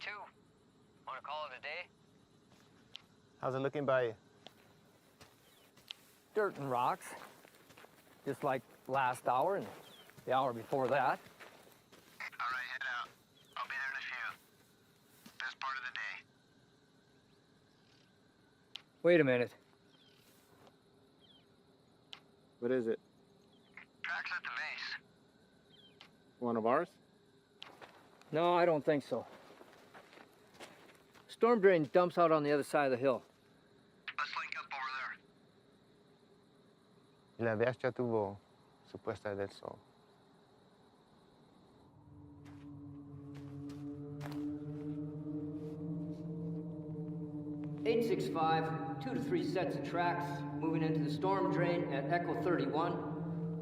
2. Want to call it a day? How's it looking by you? Dirt and rocks, just like last hour and the hour before that. All right, head out. I'll be there in a few. Best part of the day. Wait a minute. What is it? Tracks at the base. One of ours? No, I don't think so. Storm drain dumps out on the other side of the hill. Let's link up over there. Y la DH ya tuvo supuesta del sol. (865), 2 to 3 sets of tracks, moving into the storm drain at Echo 31,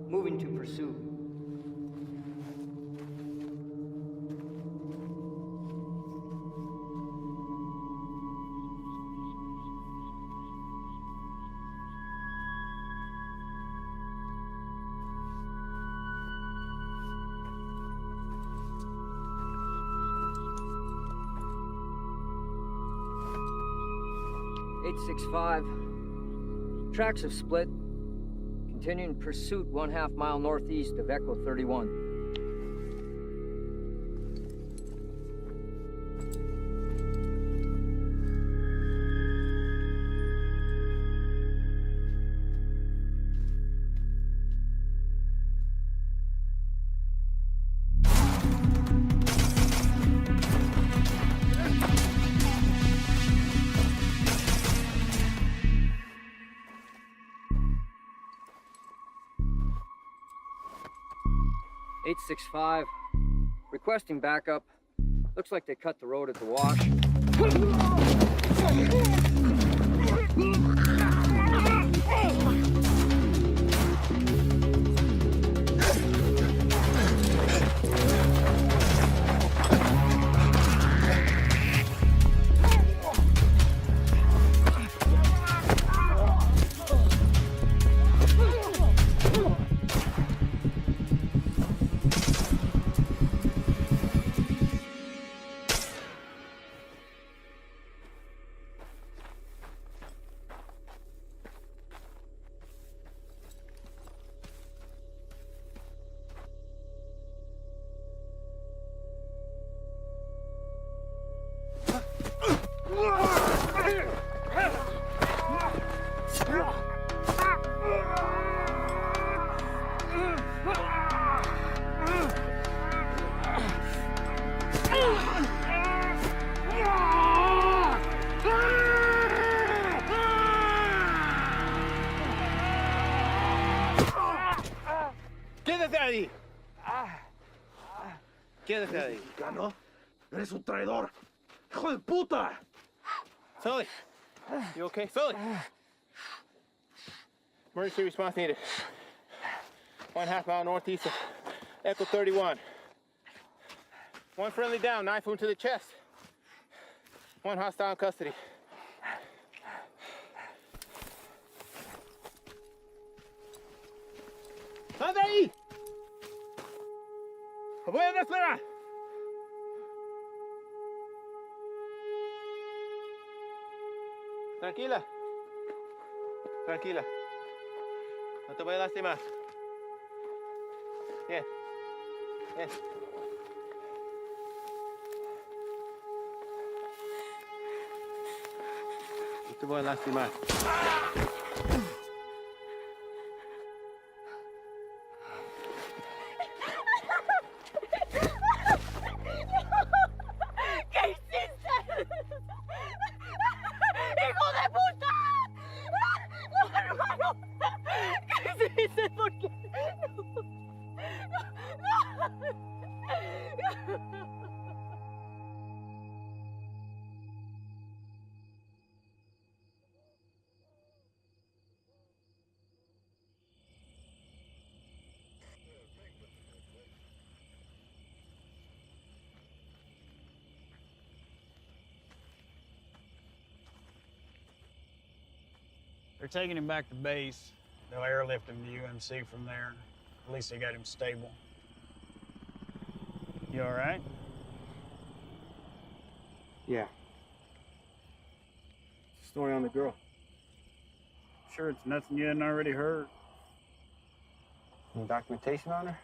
moving to pursuit. (865), tracks have split, continuing pursuit 1/2 mile northeast of Echo 31. (865), requesting backup. Looks like they cut the road at the wash. ¡Quédate ahí! ¡Quédate ahí! ¿Mexicano? ¡Eres un traidor! ¡Hijo de puta! Sully! You okay? Sully! Emergency response needed. 1/2 mile northeast of Echo 31. One friendly down, knife wound to the chest. One hostile in custody. ¡Anda ahí! ¡Voy a esperar! Tranquila. Tranquila. No te voy a lastimar. Bien. Bien. No te voy a lastimar. ¿Qué hiciste? ¡Hijo de puta! ¡No, hermano! ¿Qué hiciste? ¿Por qué? No. They're taking him back to base. They'll airlift him to UMC from there. At least they got him stable. You all right? Yeah. Story on the girl. Sure it's nothing you hadn't already heard. Any documentation on her?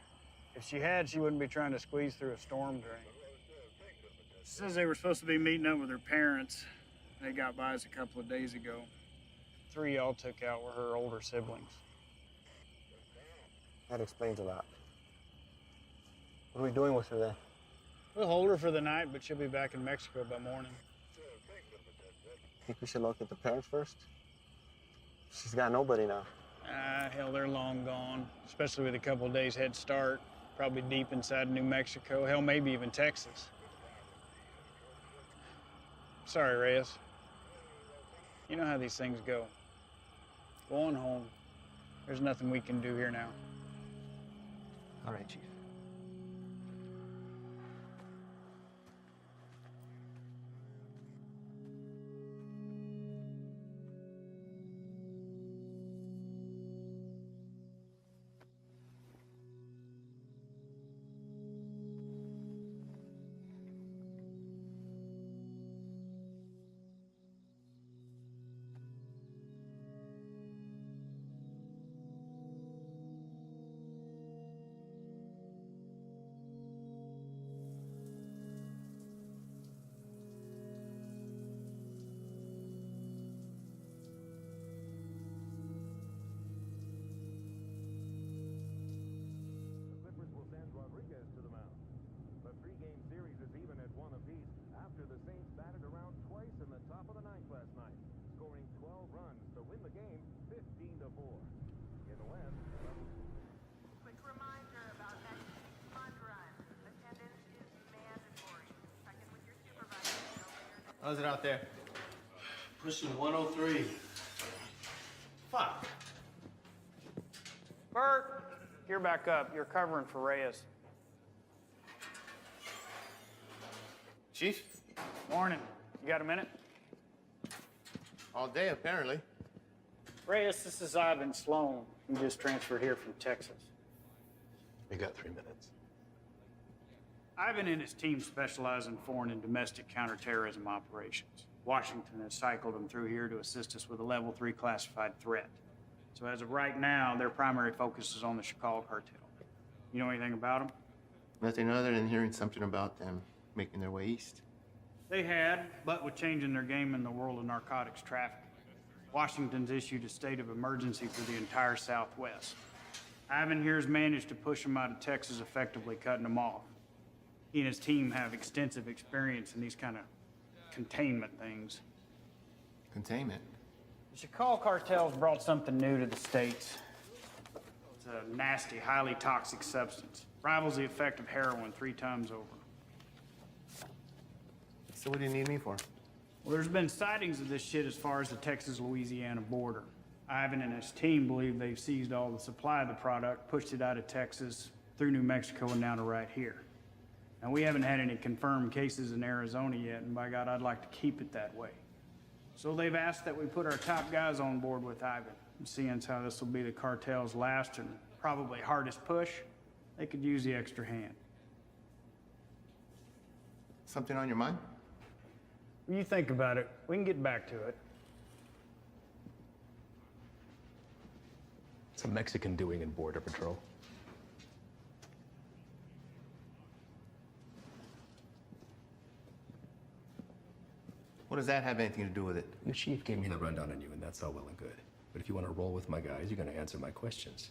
If she had, she wouldn't be trying to squeeze through a storm drain. Says they were supposed to be meeting up with her parents. They got by us a couple of days ago. 3 y'all took out were her older siblings. That explains a lot. What are we doing with her then? We'll hold her for the night, but she'll be back in Mexico by morning. Think we should locate the parents first? She's got nobody now. Hell, they're long gone, especially with a couple of days head start. Probably deep inside New Mexico, hell, maybe even Texas. Sorry, Reyes. You know how these things go. Go on home. There's nothing we can do here now. All right, Chief. After the Saints batted around twice in the top of the ninth last night, scoring 12 runs to win the game 15-4. In the West, Quick reminder about next week's fund run. Attendance is mandatory. Check in with your supervisor no later than How's it out there? Pushing 103. Fuck. Bert, you're back up. You're covering for Reyes. Chief? Morning. You got a minute? All day, apparently. Reyes, this is Ivan Sloan. He just transferred here from Texas. You got 3 minutes. Ivan and his team specialize in foreign and domestic counterterrorism operations. Washington has cycled them through here to assist us with a level 3 classified threat. So as of right now, their primary focus is on the Chicago cartel. You know anything about them? Nothing other than hearing something about them making their way east. They had, but with changing their game in the world of narcotics trafficking, Washington's issued a state of emergency for the entire Southwest. Ivan here has managed to push them out of Texas, effectively cutting them off. He and his team have extensive experience in these kind of containment things. Containment? The Chicago cartel's brought something new to the States. It's a nasty, highly toxic substance. Rivals the effect of heroin 3 times over. So what do you need me for? Well, there's been sightings of this shit as far as the Texas-Louisiana border. Ivan and his team believe they've seized all the supply of the product, pushed it out of Texas, through New Mexico, and now to right here. Now, we haven't had any confirmed cases in Arizona yet, and by God, I'd like to keep it that way. So they've asked that we put our top guys on board with Ivan. And seeing as how this will be the cartel's last and probably hardest push, they could use the extra hand. Something on your mind? When you think about it, we can get back to it. It's a Mexican doing in Border Patrol. What does that have anything to do with it? The chief gave me the rundown on you, and that's all well and good. But if you want to roll with my guys, you're going to answer my questions.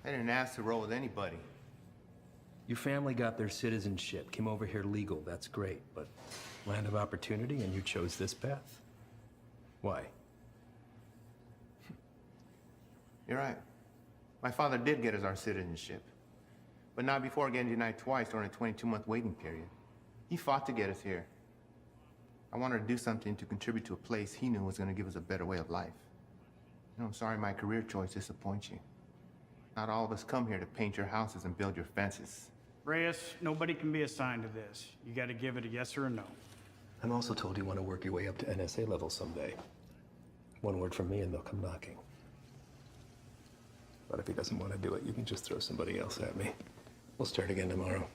I didn't ask to roll with anybody. Your family got their citizenship, came over here legal, that's great, but land of opportunity, and you chose this path? Why? You're right. My father did get us our citizenship, but not before getting denied twice during a 22-month waiting period. He fought to get us here. I wanted to do something to contribute to a place he knew was going to give us a better way of life. You know, I'm sorry my career choice disappoints you. Not all of us come here to paint your houses and build your fences. Reyes, nobody can be assigned to this. You got to give it a yes or a no. I'm also told you want to work your way up to NSA level someday. One word from me and they'll come knocking. But if he doesn't want to do it, you can just throw somebody else at me. We'll start again tomorrow.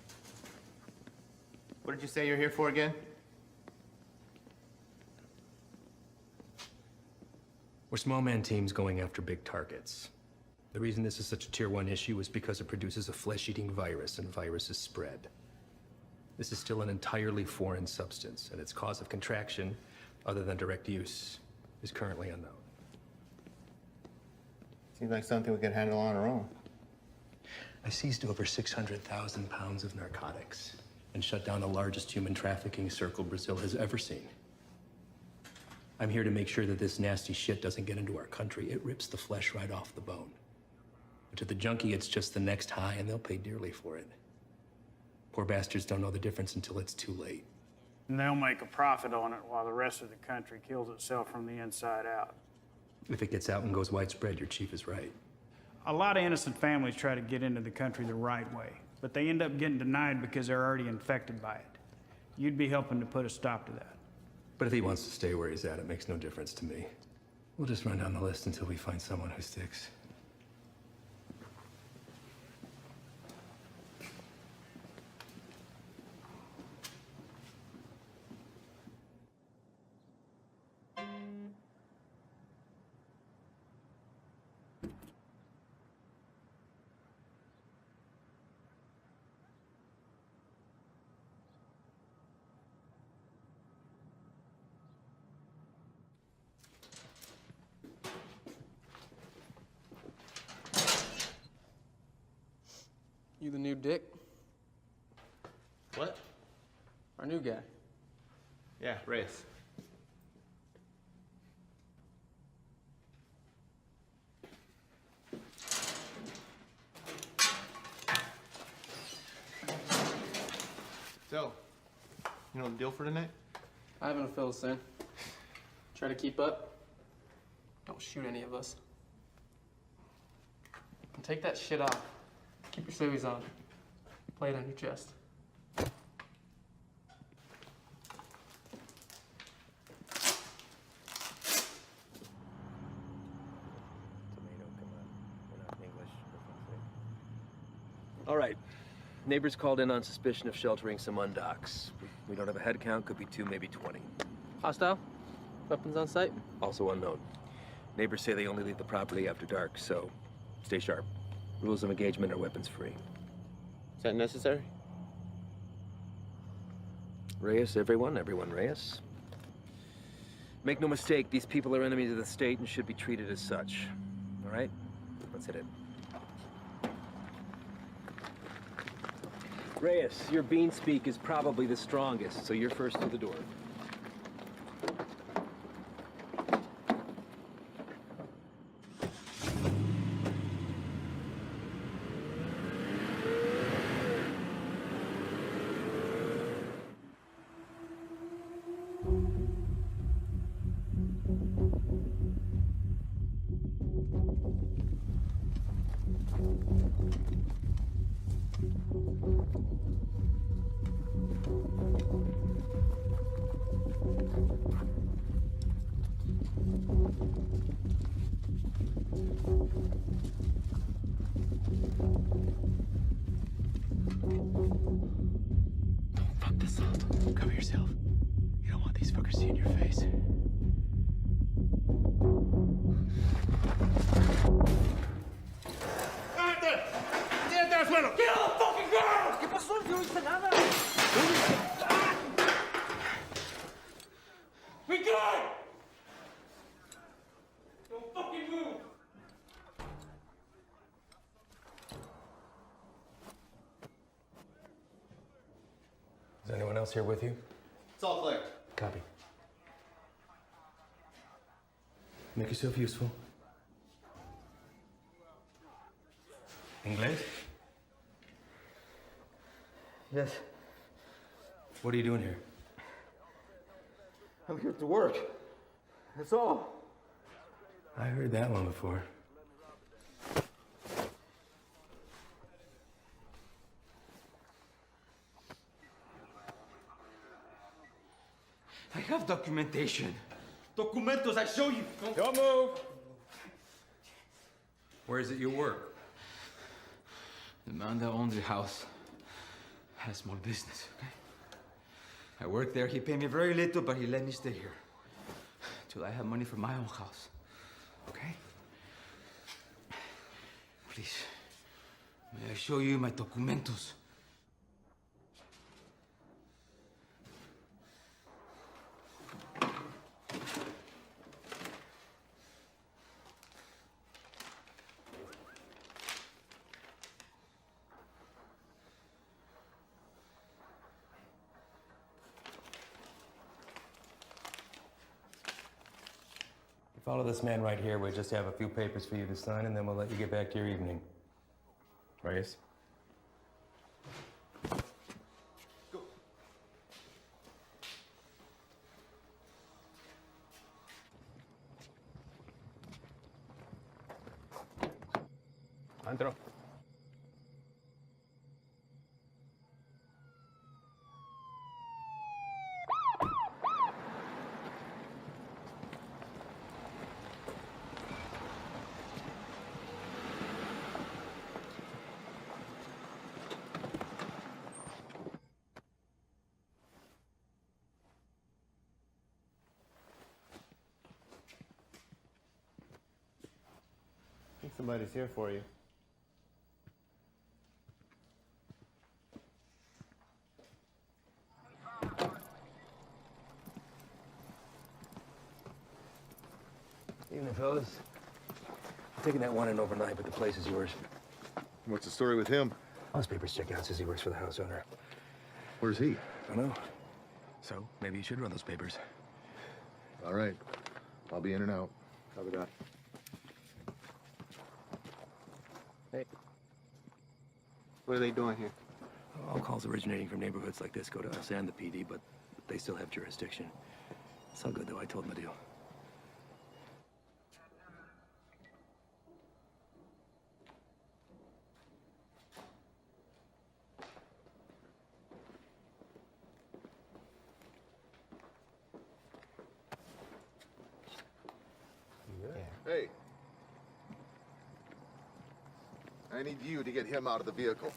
What did you say you're here for again? We're small man teams going after big targets. The reason this is such a Tier 1 issue is because it produces a flesh-eating virus, and viruses spread. This is still an entirely foreign substance, and its cause of contraction, other than direct use, is currently unknown. Seems like something we could handle on our own. I seized over 600,000 pounds of narcotics and shut down the largest human trafficking circle Brazil has ever seen. I'm here to make sure that this nasty shit doesn't get into our country. It rips the flesh right off the bone. But to the junkie, it's just the next high, and they'll pay dearly for it. Poor bastards don't know the difference until it's too late. And they'll make a profit on it while the rest of the country kills itself from the inside out. If it gets out and goes widespread, your chief is right. A lot of innocent families try to get into the country the right way, but they end up getting denied because they're already infected by it. You'd be helping to put a stop to that. But if he wants to stay where he's at, it makes no difference to me. We'll just run down the list until we find someone who sticks. You the new Dick? What? Our new guy. Yeah, Reyes. So, you know the deal for tonight? I haven't a fill, son. Try to keep up. Don't shoot any of us. And take that shit off. Keep your civvies on. Play it on your chest. All right. Neighbors called in on suspicion of sheltering some undocks. We don't have a head count, could be 2, maybe 20. Hostile? Weapons on site? Also unknown. Neighbors say they only leave the property after dark, so stay sharp. Rules of engagement are weapons free. Is that necessary? Reyes, everyone Reyes. Make no mistake, these people are enemies of the state and should be treated as such. All right? Let's hit it. Reyes, your bean speak is probably the strongest, so you're first through the door. Fuck this up. Cover yourself. You don't want these fuckers seeing your face. Is anyone else here with you? It's all clear. Copy. Make yourself useful. Inglés? Yes, What are you doing here? I'm here to work. That's all. I heard that one before. I have documentation. Documentos, I show you. Don't move! Where is it you work? The man that owns the house has small business, okay? I work there. He paid me very little, but he let me stay here till I have money for my own house. okay? Please, may I show you my documentos? Follow this man right here. We just have a few papers for you to sign, and then we'll let you get back to your evening. Reyes? Andro. I think somebody's here for you. Evening, fellas. I'm taking that one in overnight, but the place is yours. What's the story with him? All his papers check out. Says he works for the house owner. Where's he? I don't know. So, maybe you should run those papers. All right. I'll be in and out. Copy that. Hey. What are they doing here? All calls originating from neighborhoods like this go to us and the PD, but they still have jurisdiction. It's all good, though. I told them the deal. Hey. I need you to get him out of the vehicle.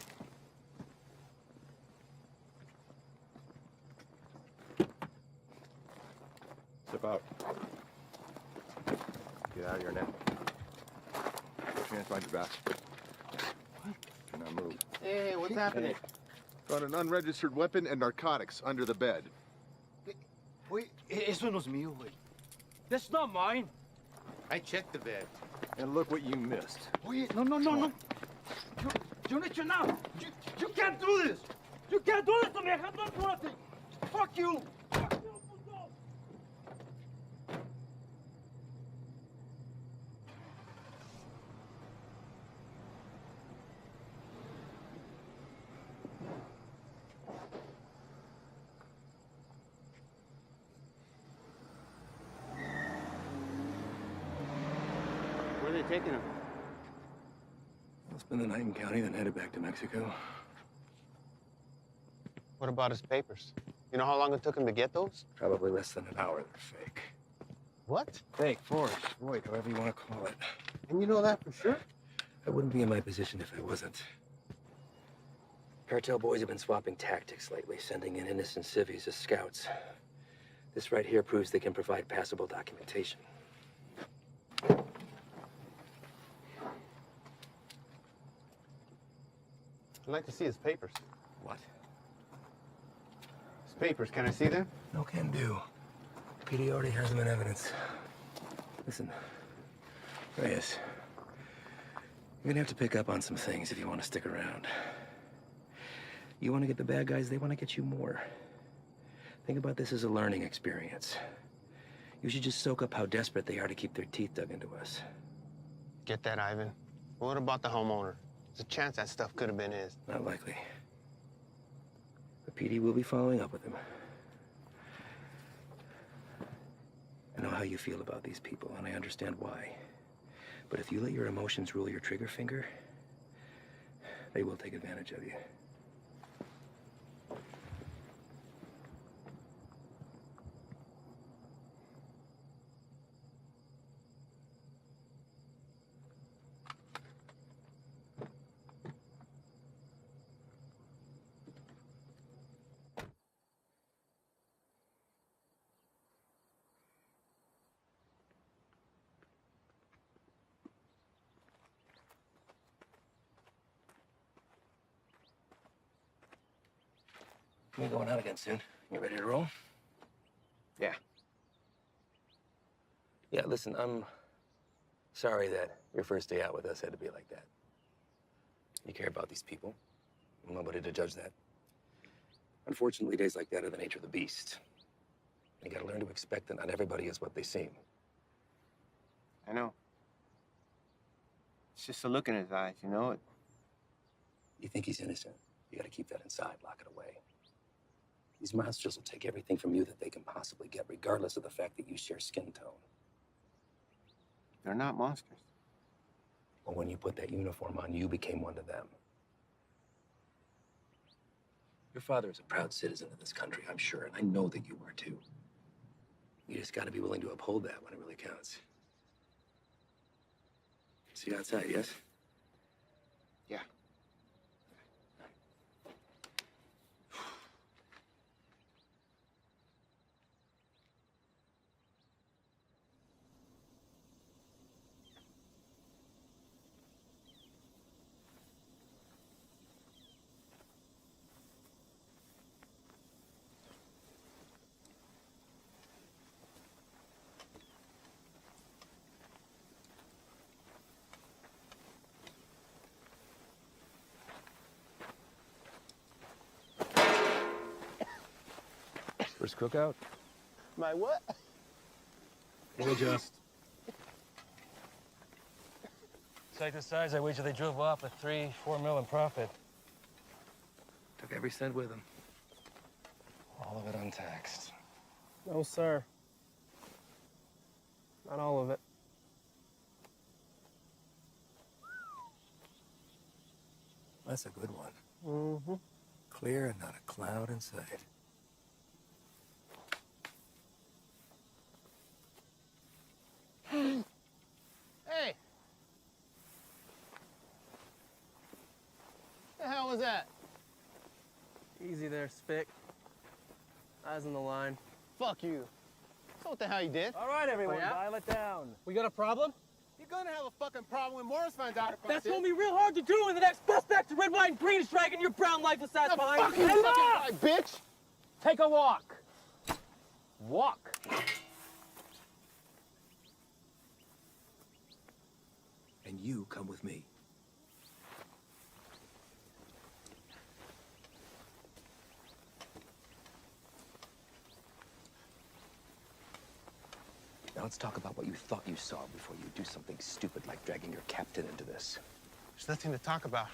Step out. Get out of here now. Put your hands behind your back. What? Do not move. Hey, what's happening? Found an unregistered weapon and narcotics under the bed. Wait, eso no es mío, güey. That's not mine. I checked the bed. And look what you missed. Oye, no. Yo no he hecho nada. You can't do this. You can't do this to me. I have done nothing. Fuck you. Fuck you, puto. Where are they taking him? I'll spend the night in county, then headed back to Mexico. What about his papers? You know how long it took him to get those? Probably less than an hour. They're fake. What? Fake, forged, void, however you want to call it. And you know that for sure? I wouldn't be in my position if I wasn't. Cartel boys have been swapping tactics lately, sending in innocent civvies as scouts. This right here proves they can provide passable documentation. I'd like to see his papers. What? His papers, can I see them? No can do. PD already has them in evidence. Listen, Reyes, you're gonna have to pick up on some things if you want to stick around. You want to get the bad guys, they want to get you more. Think about this as a learning experience. You should just soak up how desperate they are to keep their teeth dug into us. Get that, Ivan. What about the homeowner? There's a chance that stuff could have been his. Not likely. The PD will be following up with him. I know how you feel about these people, and I understand why. But if you let your emotions rule your trigger finger, they will take advantage of you. We're going out again soon. You ready to roll? Yeah. Yeah, listen, I'm sorry that your first day out with us had to be like that. You care about these people. I'm nobody to judge that. Unfortunately, days like that are the nature of the beast. You gotta learn to expect that not everybody is what they seem. I know. It's just a look in his eyes, you know? You think he's innocent. You gotta keep that inside, lock it away. These monsters will take everything from you that they can possibly get, regardless of the fact that you share skin tone. They're not monsters. Well, when you put that uniform on, you became one of them. Your father is a proud citizen of this country, I'm sure, and I know that you are too. You just gotta be willing to uphold that when it really counts. See you outside, yes? Yeah. First cookout? My what? We'll adjust. Site this size, I wager they drove off with 3-4 mil in profit. Took every cent with them. All of it untaxed. No, sir. Not all of it. That's a good one. Mm-hmm. Clear and not a cloud in sight. Hey! The hell was that? Easy there, Spick. Eyes on the line. Fuck you. So what the hell you did? All right, everyone, Oh, yeah? dial it down. We got a problem? You're gonna have a fucking problem when Morris finds out about That's this. gonna be real hard to do when the next bus back to red, white, and green is dragging your brown lifeless ass The behind. fucking Hey, fucking look! right, bitch! Take a walk. Walk. And you come with me. Now let's talk about what you thought you saw before you do something stupid like dragging your captain into this. There's nothing to talk about.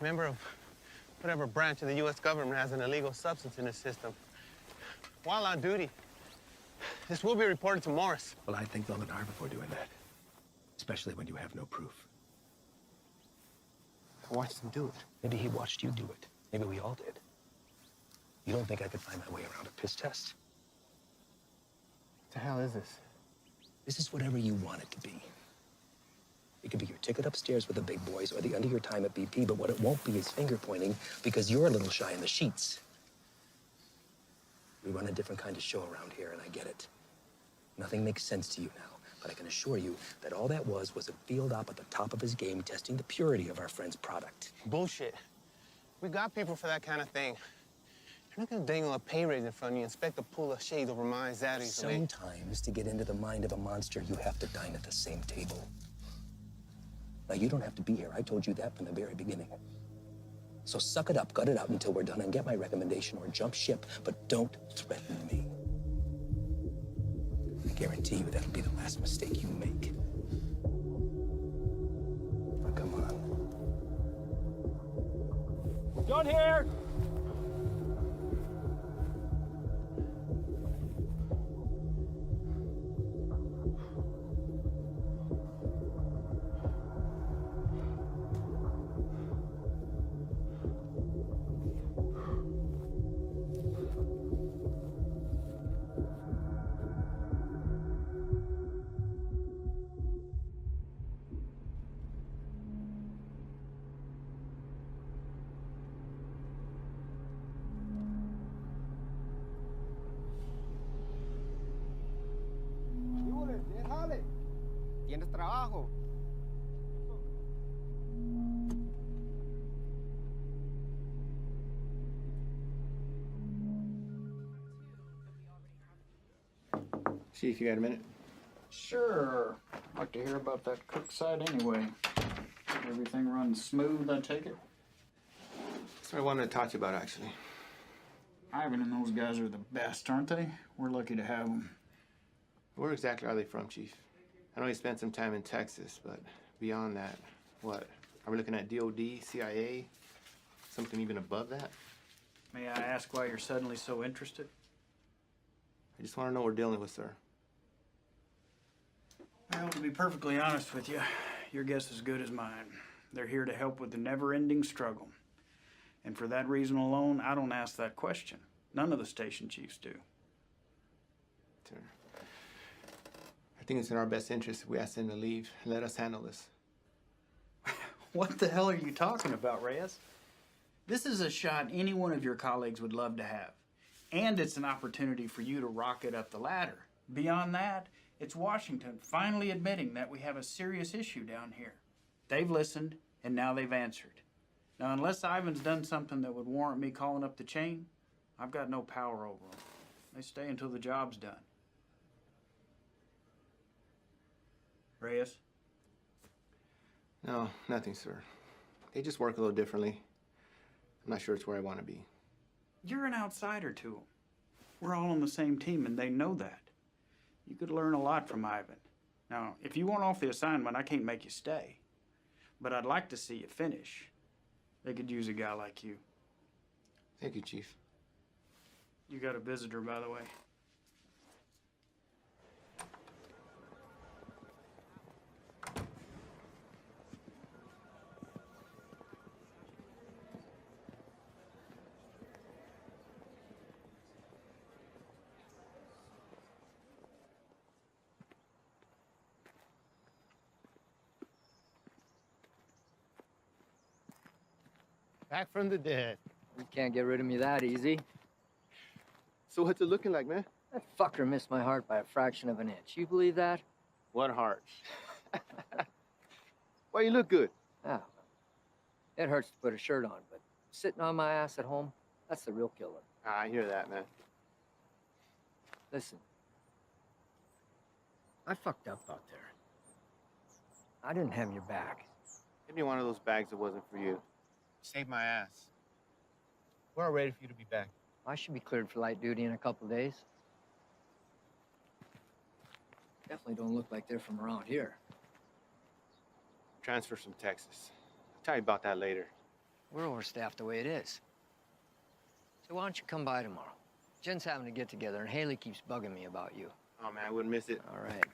Member of whatever branch of the U.S. government has an illegal substance in its system. While on duty, this will be reported to Morris. Well, I think long and hard before doing that. Especially when you have no proof. I watched him do it. Maybe he watched you do it. Maybe we all did. You don't think I could find my way around a piss test? What the hell is this? This is whatever you want it to be. It could be your ticket upstairs with the big boys or the end of your time at BP, but what it won't be is finger pointing because you're a little shy in the sheets. We run a different kind of show around here, and I get it. Nothing makes sense to you now, but I can assure you that all that was a field op at the top of his game testing the purity of our friend's product. Bullshit. We got people for that kind of thing. You're not gonna dangle a pay raise in front of you and expect to pull a shade over my zaddies. Sometimes, to get into the mind of a monster, you have to dine at the same table. Now, you don't have to be here. I told you that from the very beginning. So suck it up, gut it out until we're done and get my recommendation or jump ship, but don't threaten me. I guarantee you that'll be the last mistake you make. Now, come on. Done here. ¿Tienes trabajo? Chief, you got a minute? Sure. I'd like to hear about that cook site anyway. Everything runs smooth, I take it? That's what I wanted to talk to you about, actually. Ivan and those guys are the best, aren't they? We're lucky to have them. Where exactly are they from, Chief? I know you spent some time in Texas, but beyond that, what? Are we looking at DOD, CIA, something even above that? May I ask why you're suddenly so interested? I just want to know what we're dealing with, sir. Well, to be perfectly honest with you, your guess is as good as mine. They're here to help with the never-ending struggle. And for that reason alone, I don't ask that question. None of the station chiefs do. Sir, I think it's in our best interest if we ask them to leave and let us handle this. What the hell are you talking about, Reyes? This is a shot any one of your colleagues would love to have. And it's an opportunity for you to rocket up the ladder. Beyond that, it's Washington finally admitting that we have a serious issue down here. They've listened, and now they've answered. Now, unless Ivan's done something that would warrant me calling up the chain, I've got no power over them. They stay until the job's done. Reyes? No, nothing, sir. They just work a little differently. I'm not sure it's where I want to be. You're an outsider to them. We're all on the same team, and they know that. You could learn a lot from Ivan. Now, if you want off the assignment, I can't make you stay. But I'd like to see you finish. They could use a guy like you. Thank you, Chief. You got a visitor, by the way. Back from the dead. You can't get rid of me that easy. So what's it looking like, man? That fucker missed my heart by a fraction of an inch. You believe that? What heart? Why you look good? Ah, it hurts to put a shirt on, but sitting on my ass at home, that's the real killer. I hear that, man. Listen, I fucked up out there. I didn't have your back. Give me one of those bags that wasn't for you. Saved my ass. We're all ready for you to be back. I should be cleared for light duty in a couple of days. Definitely don't look like they're from around here. Transfers from Texas. I'll tell you about that later. We're overstaffed the way it is. So why don't you come by tomorrow? Jen's having to get together, and Haley keeps bugging me about you. Oh, man, I wouldn't miss it. All right.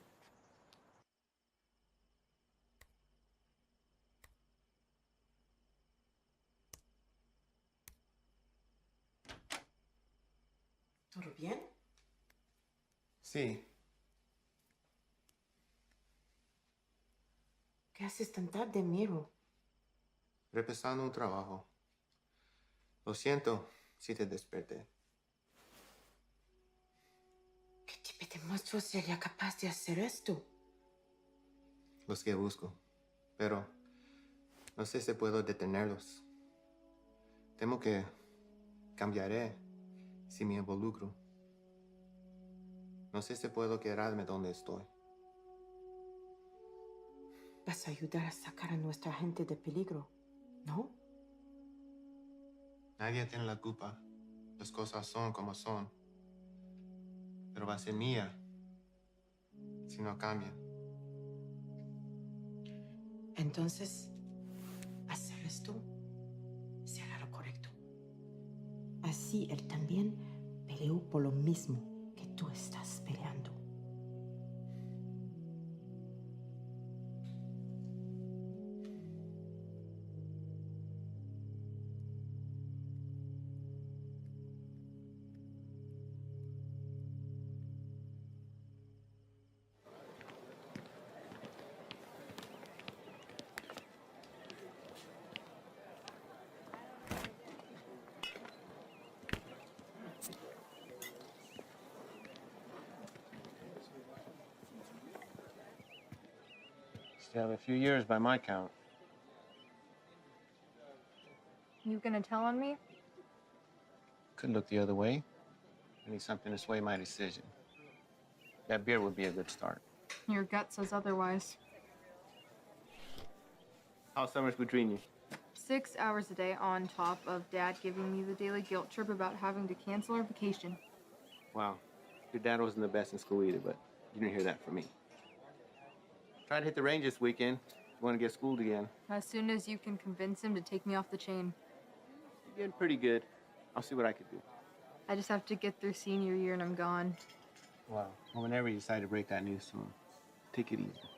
¿Todo bien? Sí. ¿Qué haces tan tarde, Miro? Repasando un trabajo. Lo siento si te desperté. ¿Qué tipo de monstruo sería capaz de hacer esto? Los que busco. Pero no sé si puedo detenerlos. Temo que cambiaré si me involucro. No sé si puedo quedarme donde estoy. Vas a ayudar a sacar a nuestra gente de peligro, ¿no? Nadie tiene la culpa. Las cosas son como son. Pero va a ser mía si no cambia. Entonces, hacer esto será lo correcto. Así él también peleó por lo mismo que tú estás peleando. Still have a few years by my count. You gonna tell on me? Could look the other way. I need something to sway my decision. That beer would be a good start. Your gut says otherwise. How's summers between you? 6 hours a day on top of Dad giving me the daily guilt trip about having to cancel our vacation. Wow. Your dad wasn't the best in school either, but you didn't hear that from me. Try to hit the range this weekend. You want to get schooled again. As soon as you can convince him to take me off the chain. You're getting pretty good. I'll see what I can do. I just have to get through senior year and I'm gone. Wow. Well, whenever you decide to break that news to him, take it easy.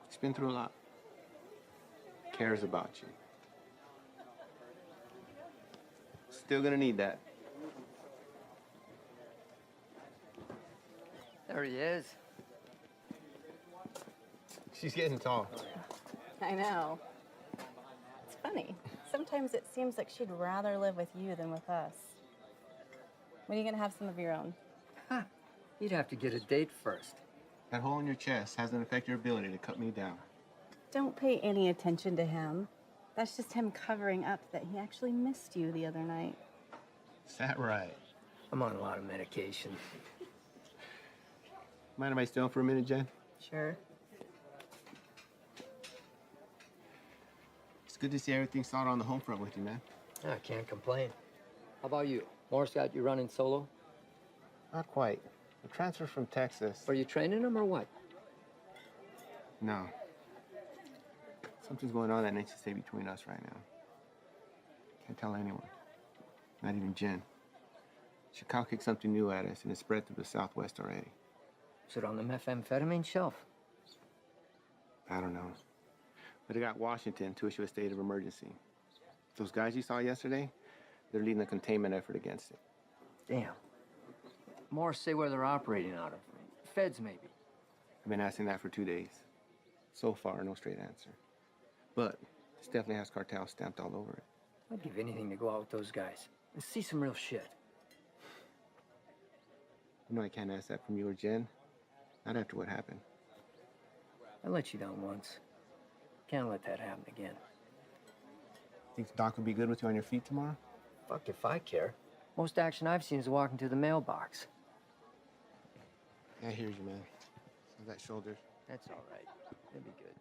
He's been through a lot. Cares about you. Still gonna need that. There he is. She's getting tall. I know. It's funny. Sometimes it seems like she'd rather live with you than with us. When are you gonna have some of your own? You'd have to get a date first. That hole in your chest hasn't affected your ability to cut me down. Don't pay any attention to him. That's just him covering up that he actually missed you the other night. Is that right? I'm on a lot of medication. Mind if I stay on for a minute, Jen? Sure. It's good to see everything solid on the home front with you, man. I can't complain. How about you? Morris got you running solo? Not quite. The transfer from Texas. Are you training him or what? No. Something's going on that needs to stay between us right now. Can't tell anyone. Not even Jen. Chicago kicked something new at us and it's spread through the Southwest already. Is it on the methamphetamine shelf? I don't know. But it got Washington to issue a state of emergency. Those guys you saw yesterday, they're leading a containment effort against it. Damn. Morris say where they're operating out of. Feds, maybe. I've been asking that for 2 days. So far, no straight answer. But this definitely has cartel stamped all over it. I'd give anything to go out with those guys and see some real shit. You know I can't ask that from you or Jen. Not after what happened. I let you down once. Can't let that happen again. Think Doc would be good with you on your feet tomorrow? Fuck if I care. Most action I've seen is walking to the mailbox. I hear you, man. So that shoulder. That's all right. It'll be good.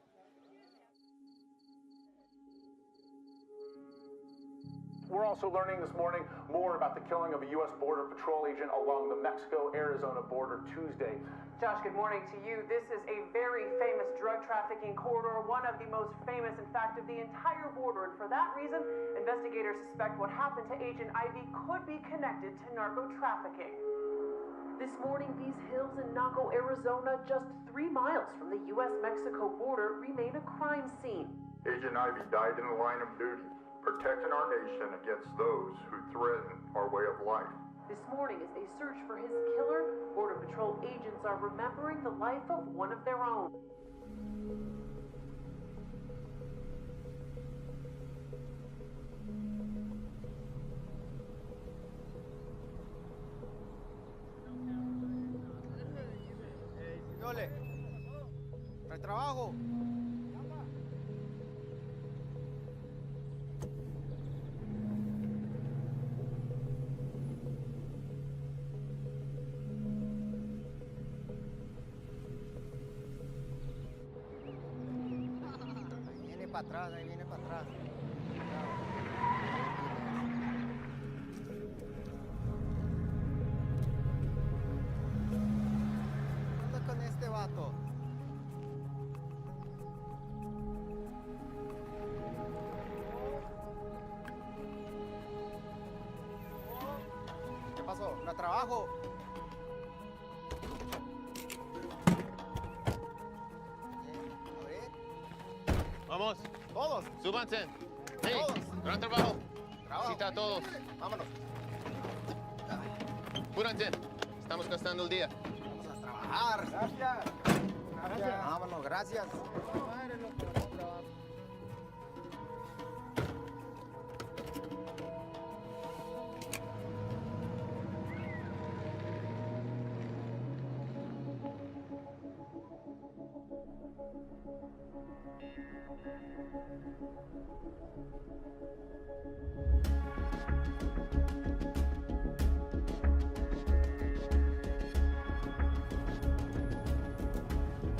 We're also learning this morning more about the killing of a U.S. Border Patrol agent along the Mexico-Arizona border Tuesday. Josh, good morning to you. This is a very famous drug trafficking corridor, one of the most famous, in fact, of the entire border. And for that reason, investigators suspect what happened to Agent Ivy could be connected to narco trafficking. This morning, these hills in Naco, Arizona, just 3 miles from the U.S.-Mexico border, remain a crime scene. Agent Ivy died in the line of duty, protecting our nation against those who threaten our way of life. This morning, as they search for his killer, Border Patrol agents are remembering the life of one of their own. Señores, ¿no hay trabajo? Ahí viene para atrás. ¿Qué onda con este vato? ¿Qué pasó? ¿No hay trabajo? Vamos. Todos. Súbanse. Hey, Todos. gran trabajo. Trabajo. Cita a todos. Vámonos. Apúrense. Estamos gastando el día. Vamos a trabajar. Gracias. Gracias. Vámonos, gracias.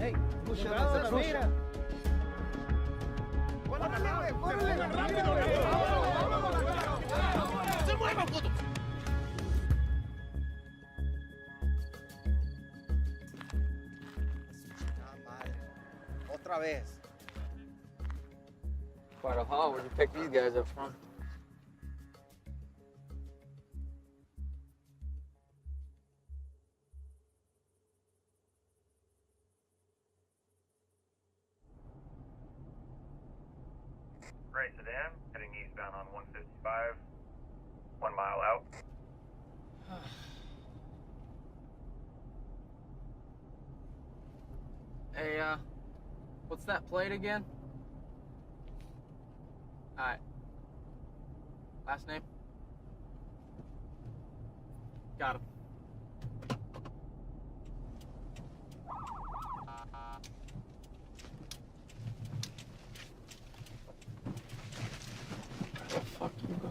Hey, Cuidado la mira. ¡Se mueva, puto! Otra vez. Quite a haul. Where'd you pick these guys up from? Right, STATHAM, heading eastbound on 155, 1 mile out. Hey, what's that plate again? Alright. Last name? Got him. Where the fuck you go?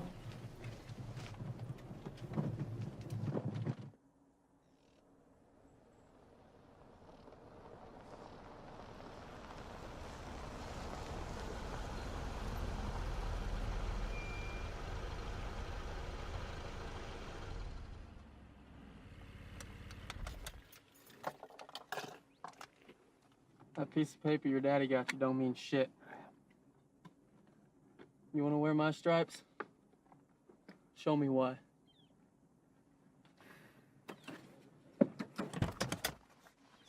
That piece of paper your daddy got you don't mean shit. You wanna wear my stripes? Show me why.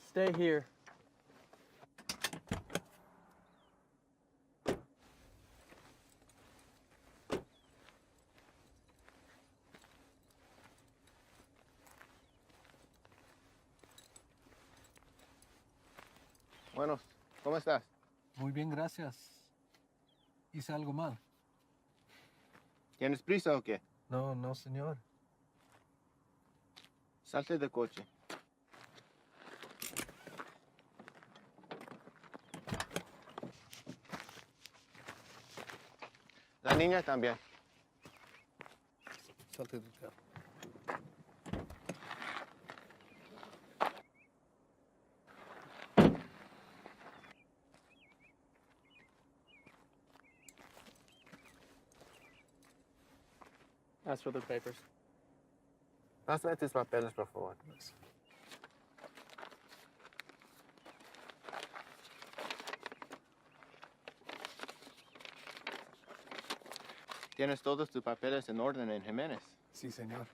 Stay here. Bueno, ¿cómo estás? Muy bien, gracias. ¿Hice algo mal? ¿Tienes prisa o qué? No, no, señor. Salte del coche. La niña también. Salte del carro. Ask for the papers. Pásame tus papeles, por favor. Tienes todos tus papeles en orden en Jiménez. Sí, señor.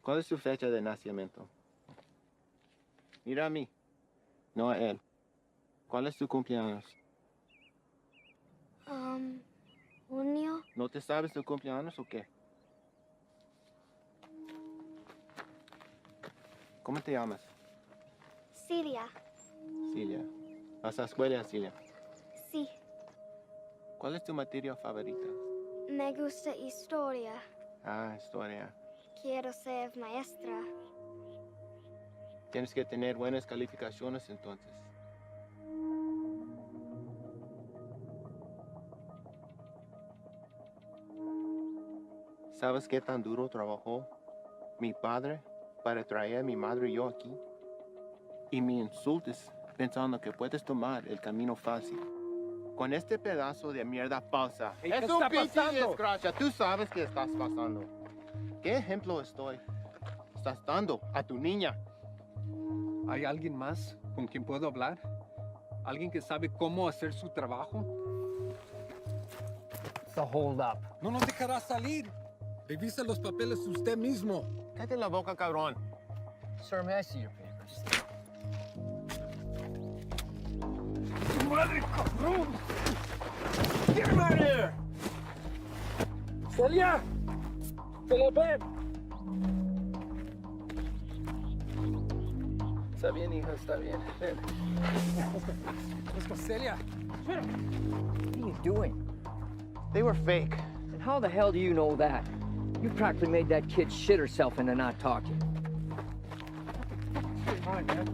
¿Cuál es su fecha de nacimiento? Mira a mí, no a él. ¿Cuál es tu cumpleaños? Junio. ¿No te sabes tu cumpleaños o qué? ¿Cómo te llamas? Siria. Cilia. ¿Vas a la escuela, Cilia? Sí. ¿Cuál es tu materia favorita? Me gusta historia. Ah, historia. Quiero ser maestra. Tienes que tener buenas calificaciones entonces. ¿Sabes qué tan duro trabajó mi padre para traer a mi madre y yo aquí? Y me insultes pensando que puedes tomar el camino fácil. Con este pedazo de mierda falsa. Hey, es ¿qué un está pinche pasando? desgracia. Tú sabes qué estás pasando. ¿Qué ejemplo estás dando a tu niña? ¿Hay alguien más con quien puedo hablar? ¿Alguien que sabe cómo hacer su trabajo? It's a hold up. No nos dejará salir. Revisa los papeles usted mismo. Cállate la boca, cabrón. Sir, may I see your papers? ¡Madre, cabrón! ¡Get him out of here! ¡Celia! ¡Celia, ven! Está bien, hija, está bien. Ven. Let's go, Celia. What are you doing? They were fake. And how the hell do you know that? You practically made that kid shit herself into not talking. Come on, man.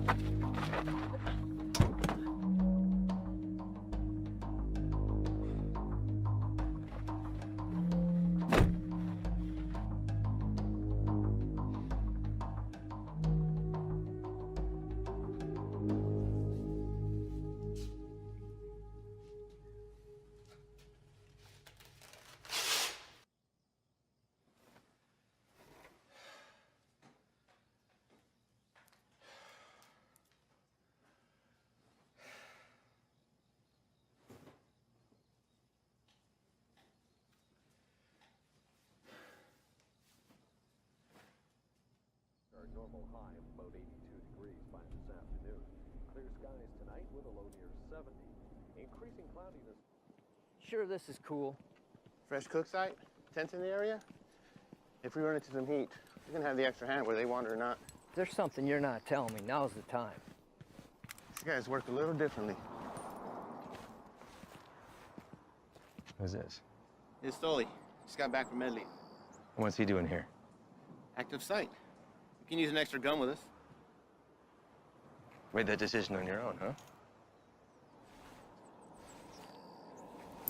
normal high of about 82 degrees by this afternoon. Clear skies tonight with a low near 70. Increasing cloudiness. Sure, this is cool. Fresh cook site? Tents in the area? If we run into some heat, we can have the extra hand whether they want it or not. If there's something you're not telling me, now's the time. These guys work a little differently. Who's this? It's Stoli. Just got back from Medley. What's he doing here? Active site. You can use an extra gun with us. Made that decision on your own, huh?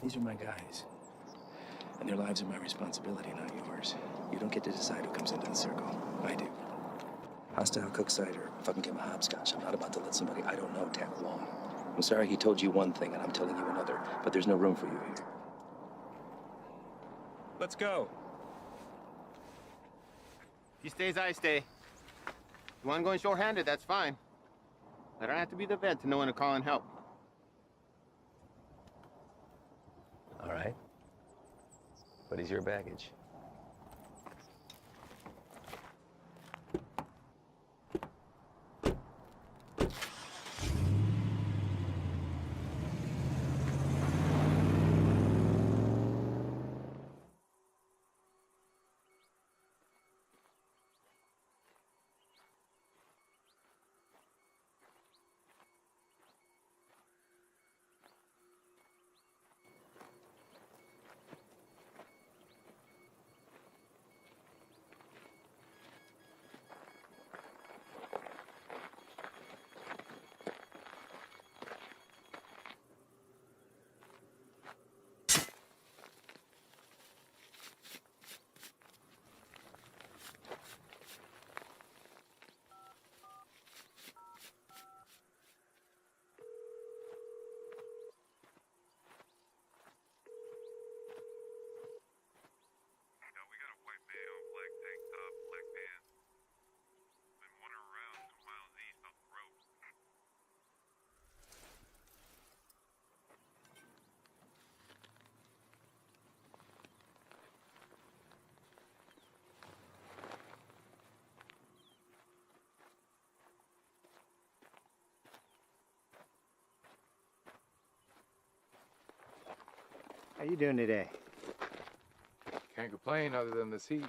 These are my guys. And their lives are my responsibility, not yours. You don't get to decide who comes into the circle. I do. Hostile cook site or fucking give him a hopscotch. I'm not about to let somebody I don't know tag along. I'm sorry he told you one thing and I'm telling you another, but there's no room for you here. Let's go. If he stays, I stay. If you want going short-handed, that's fine. I don't have to be the vet to know when to call in help. All right. What is your baggage? How you doing today? Can't complain other than this heat.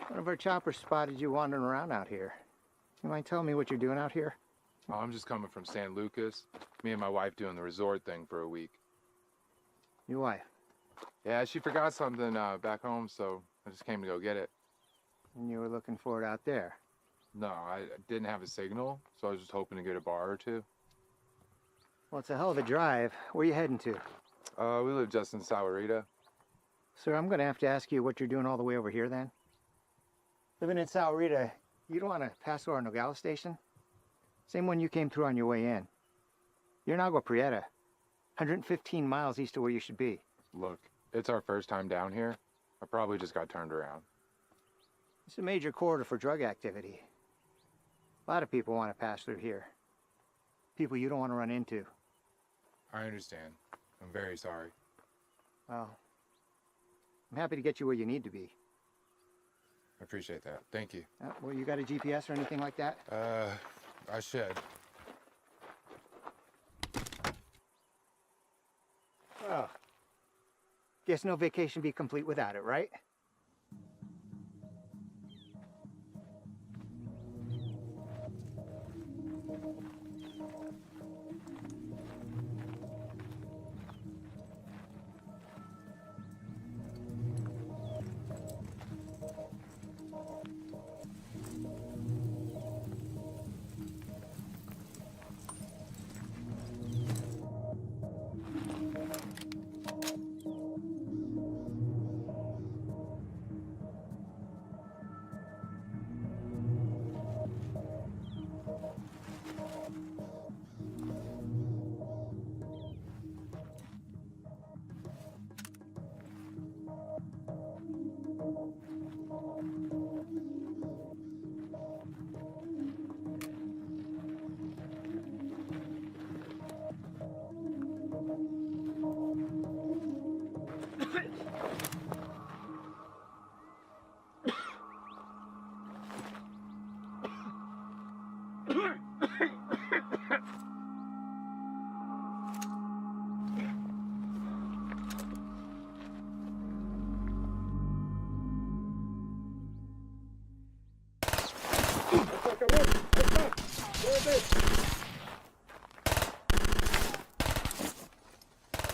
One of our choppers spotted you wandering around out here. You mind telling me what you're doing out here? Oh, I'm just coming from San Lucas. Me and my wife doing the resort thing for a week. Your wife? Yeah, she forgot something back home, so I just came to go get it. And you were looking for it out there? No, I didn't have a signal, so I was just hoping to get a bar or two. Well, it's a hell of a drive. Where you heading to? We live just in Sahuarita. Sir, I'm going to have to ask you what you're doing all the way over here then. Living in Sahuarita, you don't want to pass through our Nogales station? Same one you came through on your way in. You're in Agua Prieta, 115 miles east of where you should be. Look, it's our first time down here. I probably just got turned around. It's a major corridor for drug activity. A lot of people want to pass through here. People you don't want to run into. I understand. I'm very sorry. Well, I'm happy to get you where you need to be. I appreciate that. Thank you. Well, you got a GPS or anything like that? I should. Well, guess no vacation be complete without it, right?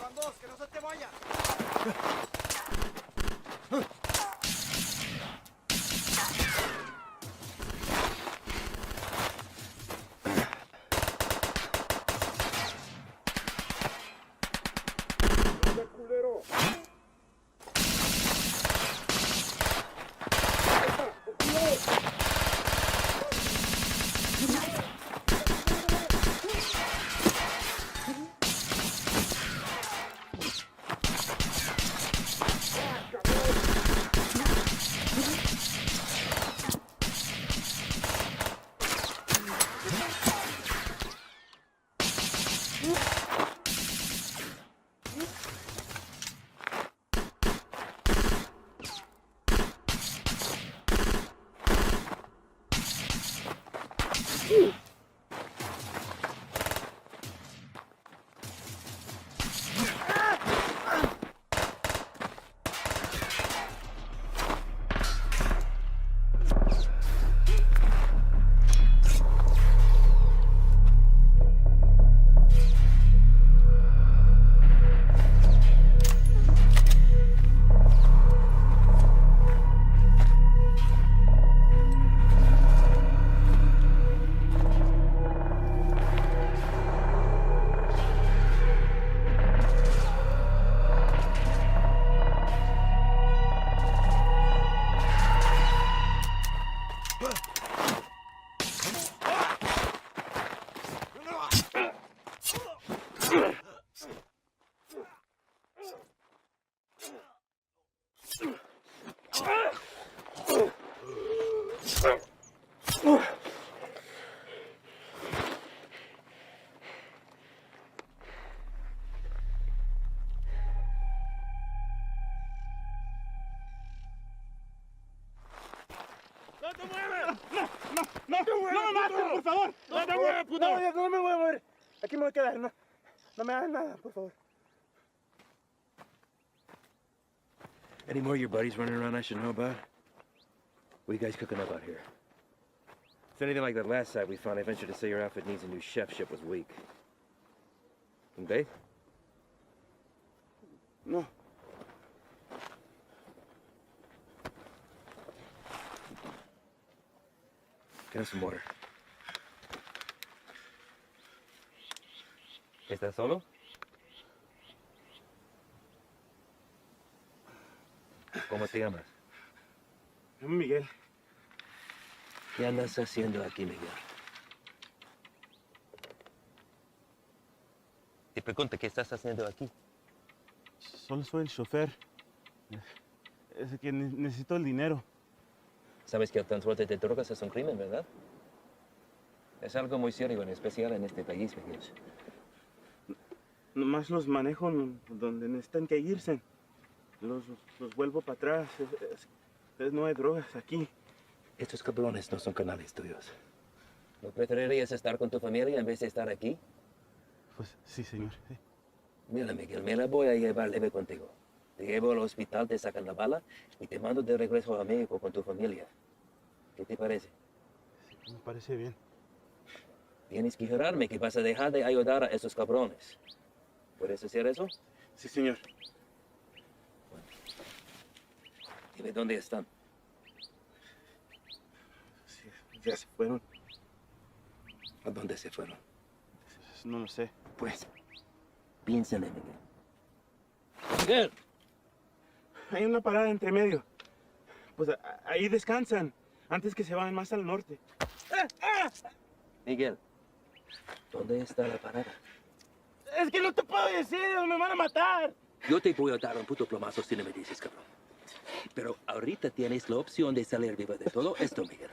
Van dos, que no se te vaya. ¡No te muevas! ¡No me mates, por favor! ¡No te muevas, puto! No me voy a mover. Aquí me voy a quedar. No me hagas nada, por favor. Any more of your buddies running around I should know about? What are you guys cooking up out here? If it's anything like that last site we found, I venture to say your outfit needs a new chef. Ship was weak. And Dave? No. Get us some water. ¿Estás solo? ¿Cómo te llamas? Me llamo Miguel. ¿Qué andas haciendo aquí, Miguel? Te pregunto, ¿qué estás haciendo aquí? Solo soy el chofer. Es que necesito el dinero. Sabes que el transporte de drogas es un crimen, ¿verdad? Es algo muy serio, en especial en este país, Miguel. Nomás los manejo donde necesitan que irse. Los vuelvo para atrás. No hay drogas aquí. Estos cabrones no son canales tuyos. ¿No preferirías estar con tu familia en vez de estar aquí? Pues sí, señor. Sí. Mira, Miguel, me la voy a llevar leve contigo. Te llevo al hospital, te sacan la bala y te mando de regreso a México con tu familia. ¿Qué te parece? Sí, me parece bien. Tienes que jurarme que vas a dejar de ayudar a esos cabrones. ¿Puedes hacer eso? Sí, señor. Bueno. Dime dónde están. Sí, ya se fueron. ¿A dónde se fueron? No lo sé. Pues, piénsale, Miguel. ¡Miguel! Hay una parada entre medio. Pues ahí descansan, antes que se vayan más al norte. Miguel, ¿dónde está la parada? Es que no te puedo decir, me van a matar. Yo te voy a dar un puto plomazo si no me dices, cabrón. Pero ahorita tienes la opción de salir vivo de todo esto, Miguel.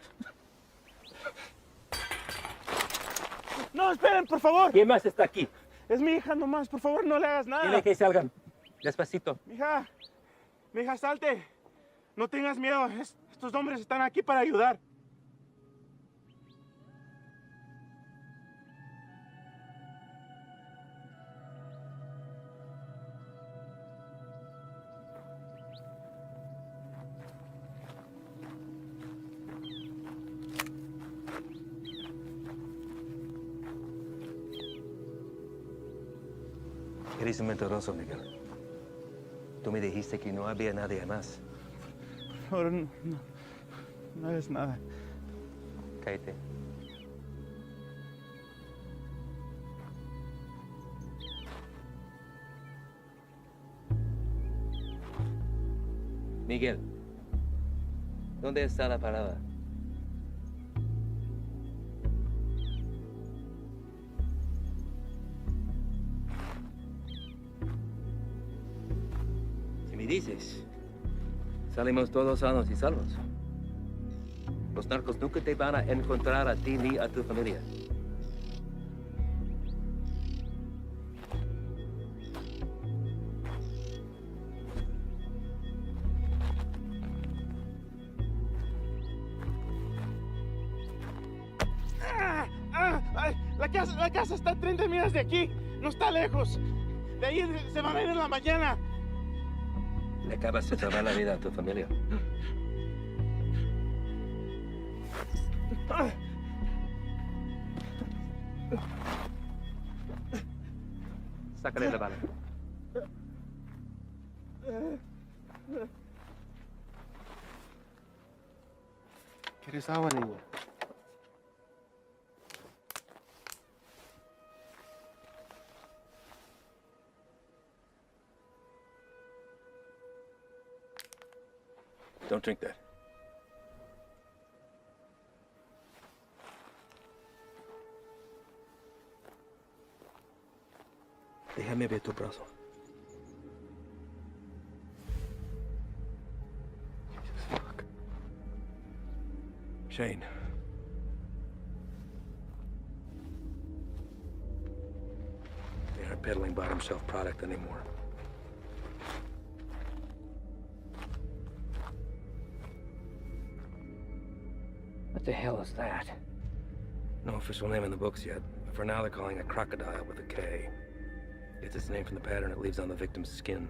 No, esperen, por favor. ¿Quién más está aquí? Es mi hija nomás, por favor, no le hagas nada. Dile que salgan. Despacito. Mija, salte. No tengas miedo, estos hombres están aquí para ayudar. Eres un mentiroso, Miguel. Tú me dijiste que no había nadie más. Ahora no es nada. Cállate. Miguel, ¿dónde está la parada? Si me dices, salimos todos sanos y salvos. Los narcos nunca te van a encontrar a ti ni a tu familia. Ay, la casa está a 30 millas de aquí. No está lejos. De ahí se van a ir en la mañana. Le acabas de salvar la vida a tu familia. Sácale la bala. ¿Quieres agua, niña? Don't drink that. Déjame ver tu brazo. Fuck. Shane. They aren't peddling bottom shelf product anymore. What the hell is that? No official name in the books yet, but for now they're calling it crocodile with a K. Gets its name from the pattern it leaves on the victim's skin.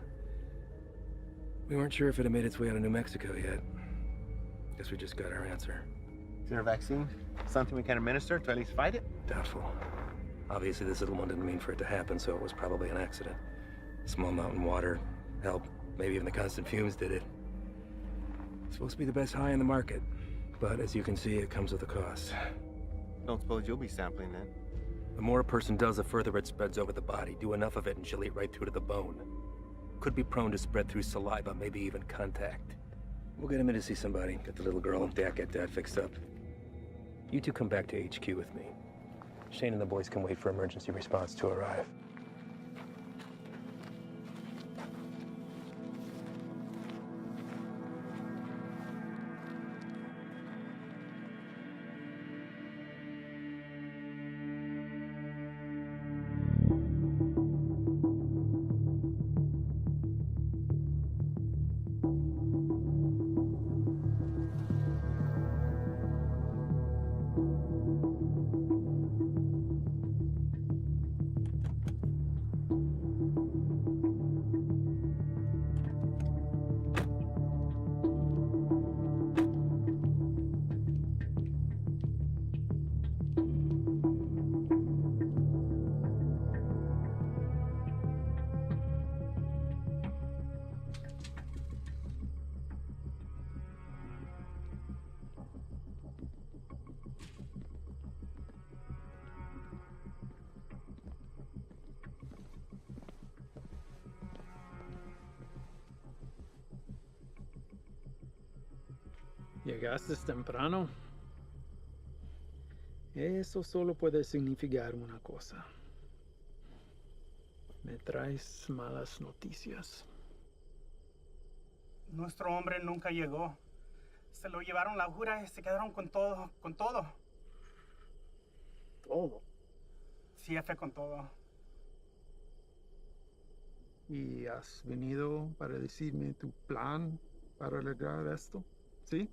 We weren't sure if it had made its way out of New Mexico yet. Guess we just got our answer. Is there a vaccine? Something we can administer to at least fight it? Doubtful. Obviously, this little one didn't mean for it to happen, so it was probably an accident. Small mountain water, hell, maybe even the constant fumes did it. It's supposed to be the best high in the market, but as you can see, it comes with a cost. Don't suppose you'll be sampling then? The more a person does, the further it spreads over the body. Do enough of it and she'll eat right through to the bone. Could be prone to spread through saliva, maybe even contact. We'll get him in to see somebody, get the little girl and get Dad fixed up. You two come back to HQ with me. Shane and the boys can wait for emergency response to arrive. Llegaste temprano. Eso solo puede significar una cosa. Me traes malas noticias. Nuestro hombre nunca llegó. Se lo llevaron la jura y se quedaron con todo, con todo. ¿Todo? Sí, jefe, con todo. ¿Y has venido para decirme tu plan para lograr esto? ¿Sí?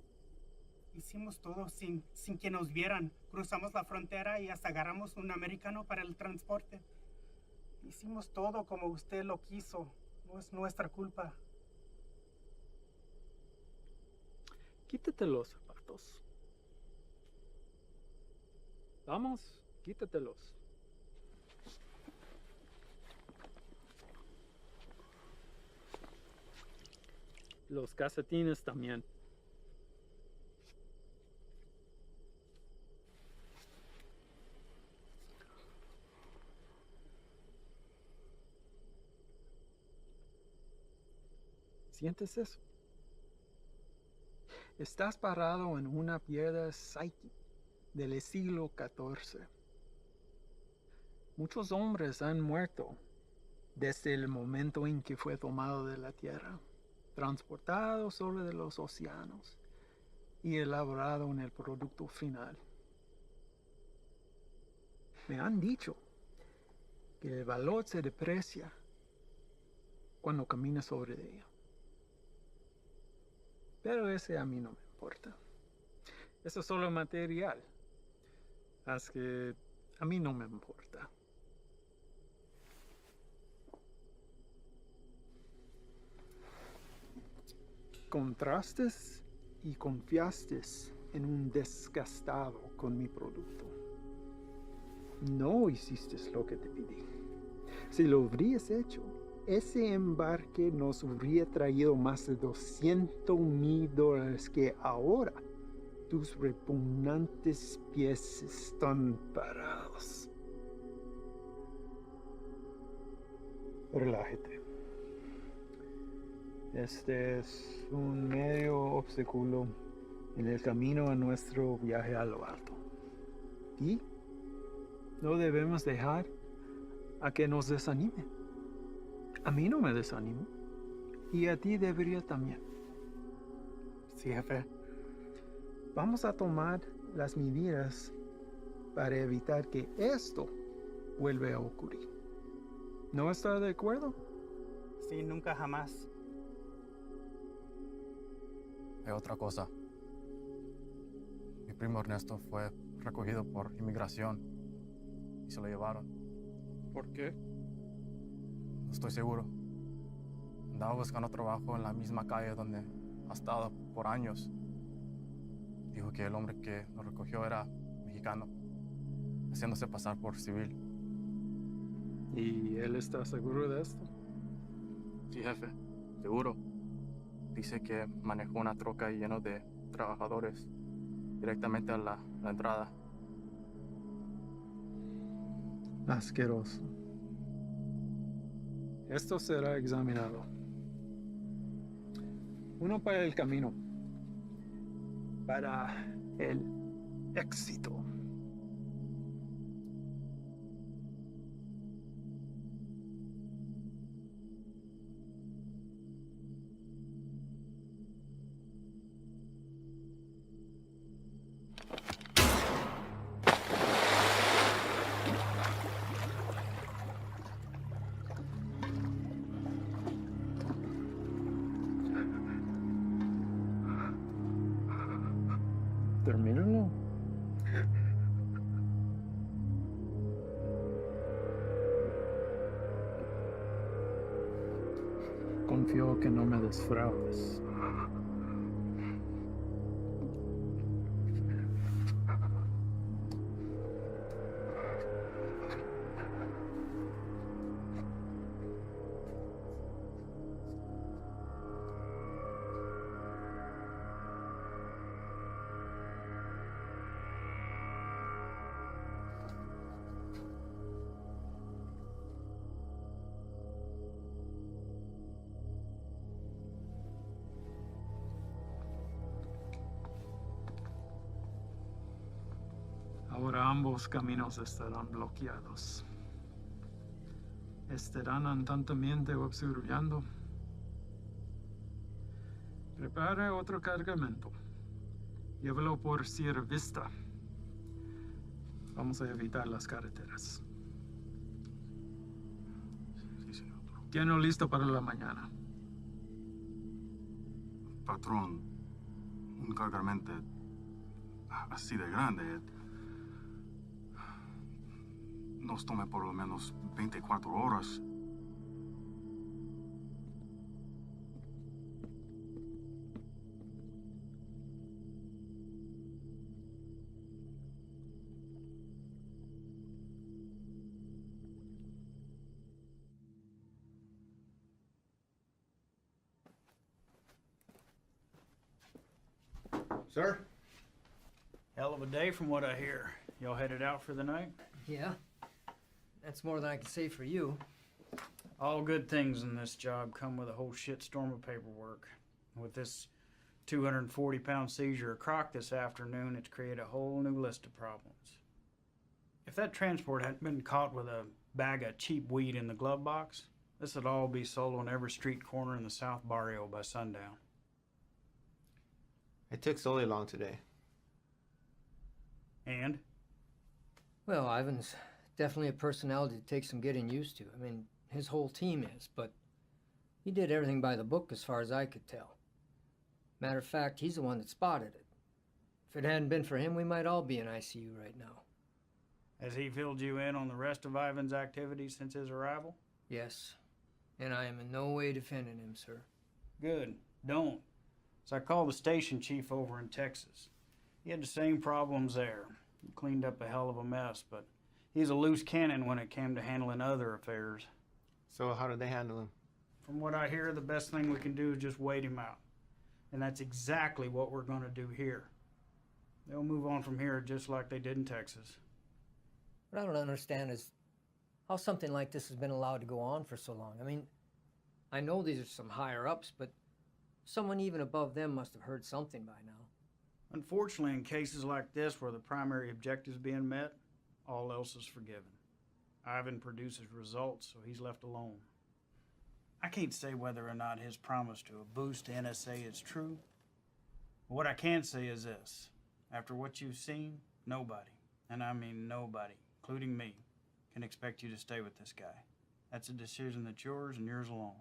Hicimos todo sin que nos vieran. Cruzamos la frontera y hasta agarramos un americano para el transporte. Hicimos todo como usted lo quiso. No es nuestra culpa. Quítate los zapatos. Vamos, quítatelos. Los calcetines también. ¿Sientes eso? Estás parado en una piedra psyche del siglo XIV. Muchos hombres han muerto desde el momento en que fue tomado de la tierra, transportado sobre los océanos y elaborado en el producto final. Me han dicho que el valor se deprecia cuando caminas sobre ella. Pero ese a mí no me importa. Eso es solo material. Así que a mí no me importa. Contrastes y confiaste en un desgastado con mi producto. No hiciste lo que te pedí. Si lo hubieras hecho, ese embarque nos habría traído más de $200,000 que ahora tus repugnantes pies están parados. Relájate. Este es un medio obstáculo en el camino a nuestro viaje a lo alto. Y no debemos dejar a que nos desanime. A mí no me desanimo. Y a ti debería también. Sí, jefe. Vamos a tomar las medidas para evitar que esto vuelva a ocurrir. ¿No está de acuerdo? Sí, nunca jamás. Hay otra cosa. Mi primo Ernesto fue recogido por inmigración y se lo llevaron. ¿Por qué? No estoy seguro. Andaba buscando trabajo en la misma calle donde ha estado por años. Dijo que el hombre que lo recogió era mexicano, haciéndose pasar por civil. ¿Y él está seguro de esto? Sí, jefe, seguro. Dice que manejó una troca llena de trabajadores directamente a la entrada. Asqueroso. Esto será examinado. Uno para el camino. Para el éxito. Termínalo. Confío que no me defraudes. Ahora ambos caminos estarán bloqueados. Estarán constantemente observando. Prepare otro cargamento. Llévalo por Vista. Vamos a evitar las carreteras. Sí, señor. Tiene listo para la mañana. Patrón, un cargamento así de grande nos tome por lo menos 24 horas. Sir? Hell of a day from what I hear. Y'all headed out for the night? Yeah. That's more than I can say for you. All good things in this job come with a whole shitstorm of paperwork. With this 240-pound seizure of croc this afternoon, it's created a whole new list of problems. If that transport hadn't been caught with a bag of cheap weed in the glove box, this would all be sold on every street corner in the South Barrio by sundown. It took Sully long today. And? Well, Ivan's definitely a personality that takes some getting used to. I mean, his whole team is, but he did everything by the book as far as I could tell. Matter of fact, he's the one that spotted it. If it hadn't been for him, we might all be in ICU right now. Has he filled you in on the rest of Ivan's activities since his arrival? Yes. And I am in no way defending him, sir. Good. Don't. So I called the station chief over in Texas. He had the same problems there. He cleaned up a hell of a mess, but he's a loose cannon when it came to handling other affairs. So how did they handle him? From what I hear, the best thing we can do is just wait him out. And that's exactly what we're going to do here. They'll move on from here just like they did in Texas. What I don't understand is how something like this has been allowed to go on for so long. I mean, I know these are some higher-ups, but someone even above them must have heard something by now. Unfortunately, in cases like this where the primary objective is being met, all else is forgiven. Ivan produces results, so he's left alone. I can't say whether or not his promise to a boost to NSA is true. But what I can say is this. After what you've seen, nobody, and I mean nobody, including me, can expect you to stay with this guy. That's a decision that's yours and yours alone.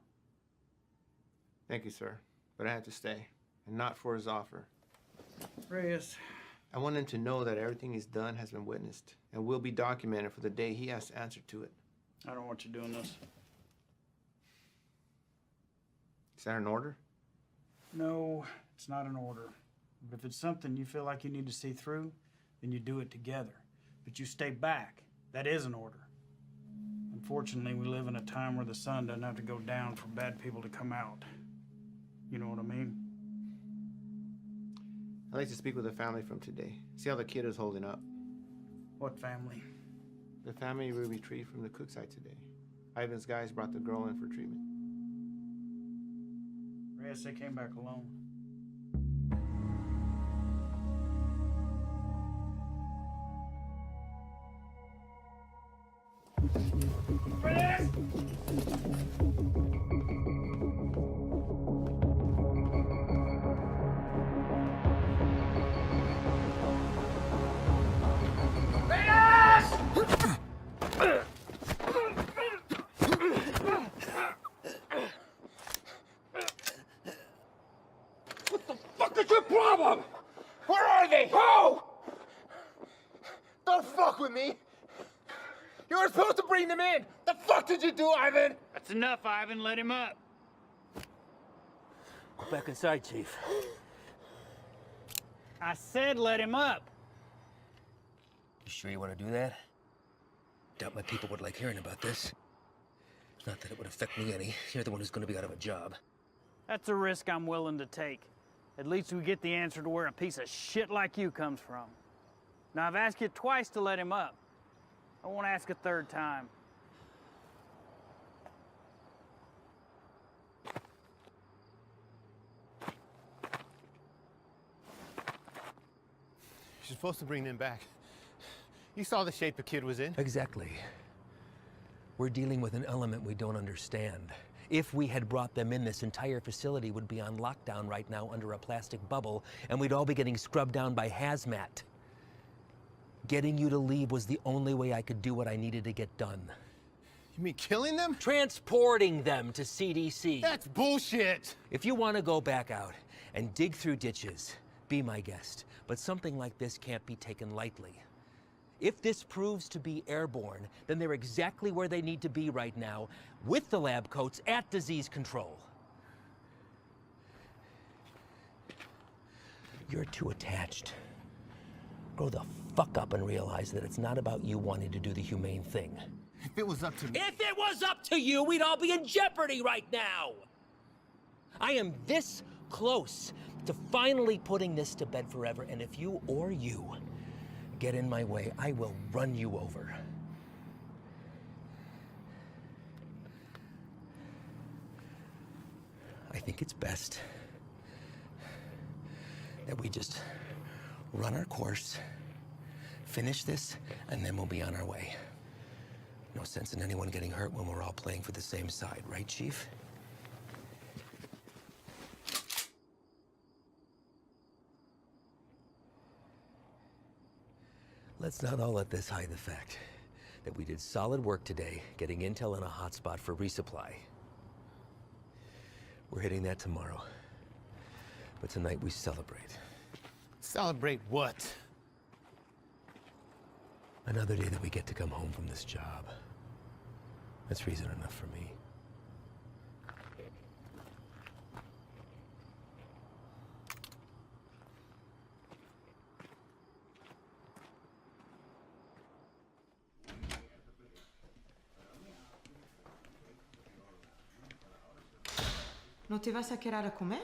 Thank you, sir. But I had to stay, and not for his offer. Reyes. I want him to know that everything he's done has been witnessed and will be documented for the day he has to answer to it. I don't want you doing this. Is that an order? No, it's not an order. But if it's something you feel like you need to see through, then you do it together. But you stay back. That is an order. Unfortunately, we live in a time where the sun doesn't have to go down for bad people to come out. You know what I mean? I'd like to speak with the family from today. See how the kid is holding up. What family? The family we retrieved from the cook site today. Ivan's guys brought the girl in for treatment. Reyes, they came back alone. Reyes! Problem! Where are they? Who? Don't fuck with me! You were supposed to bring them in! The fuck did you do, Ivan? That's enough, Ivan. Let him up. Go back inside, Chief. I said let him up. You sure you want to do that? Doubt my people would like hearing about this. Not that it would affect me any. You're the one who's going to be out of a job. That's a risk I'm willing to take. At least we get the answer to where a piece of shit like you comes from. Now, I've asked you twice to let him up. I won't ask a third time. You're supposed to bring them back. You saw the shape the kid was in. Exactly. We're dealing with an element we don't understand. If we had brought them in, this entire facility would be on lockdown right now under a plastic bubble, and we'd all be getting scrubbed down by hazmat. Getting you to leave was the only way I could do what I needed to get done. You mean killing them? Transporting them to CDC. That's bullshit! If you want to go back out and dig through ditches, be my guest. But something like this can't be taken lightly. If this proves to be airborne, then they're exactly where they need to be right now, with the lab coats at disease control. You're too attached. Grow the fuck up and realize that it's not about you wanting to do the humane thing. If it was up to me... If it was up to you, we'd all be in jeopardy right now! I am this close to finally putting this to bed forever, and if you get in my way, I will run you over. I think it's best that we just run our course, finish this, and then we'll be on our way. No sense in anyone getting hurt when we're all playing for the same side, right, Chief? Let's not all let this hide the fact that we did solid work today getting intel in a hotspot for resupply. We're hitting that tomorrow. But tonight we celebrate. Celebrate what? Another day that we get to come home from this job. That's reason enough for me. ¿No te vas a quedar a comer?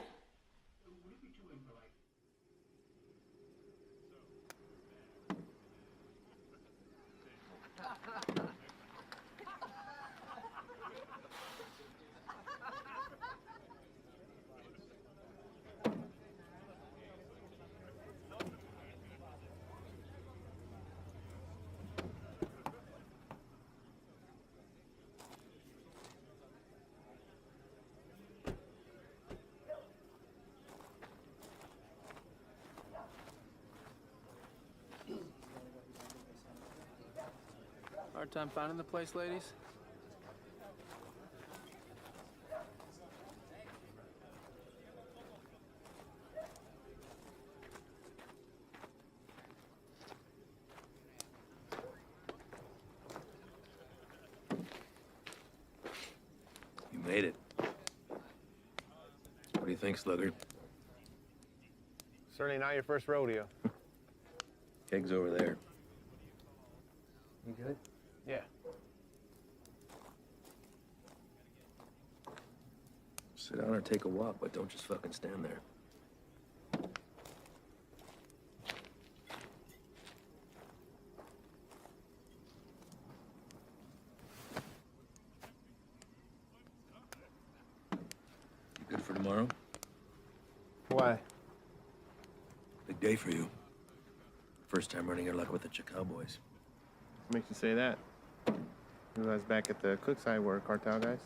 Hard time finding the place, ladies? You made it. What do you think, Sluggard? Certainly not your first rodeo. Keg's over there. You good? Yeah. Sit down or take a walk, but don't just fucking stand there. You good for tomorrow? Why? Big day for you. First time running your luck with the Cowboys. What makes you say that? You guys back at the Cookside were cartel guys?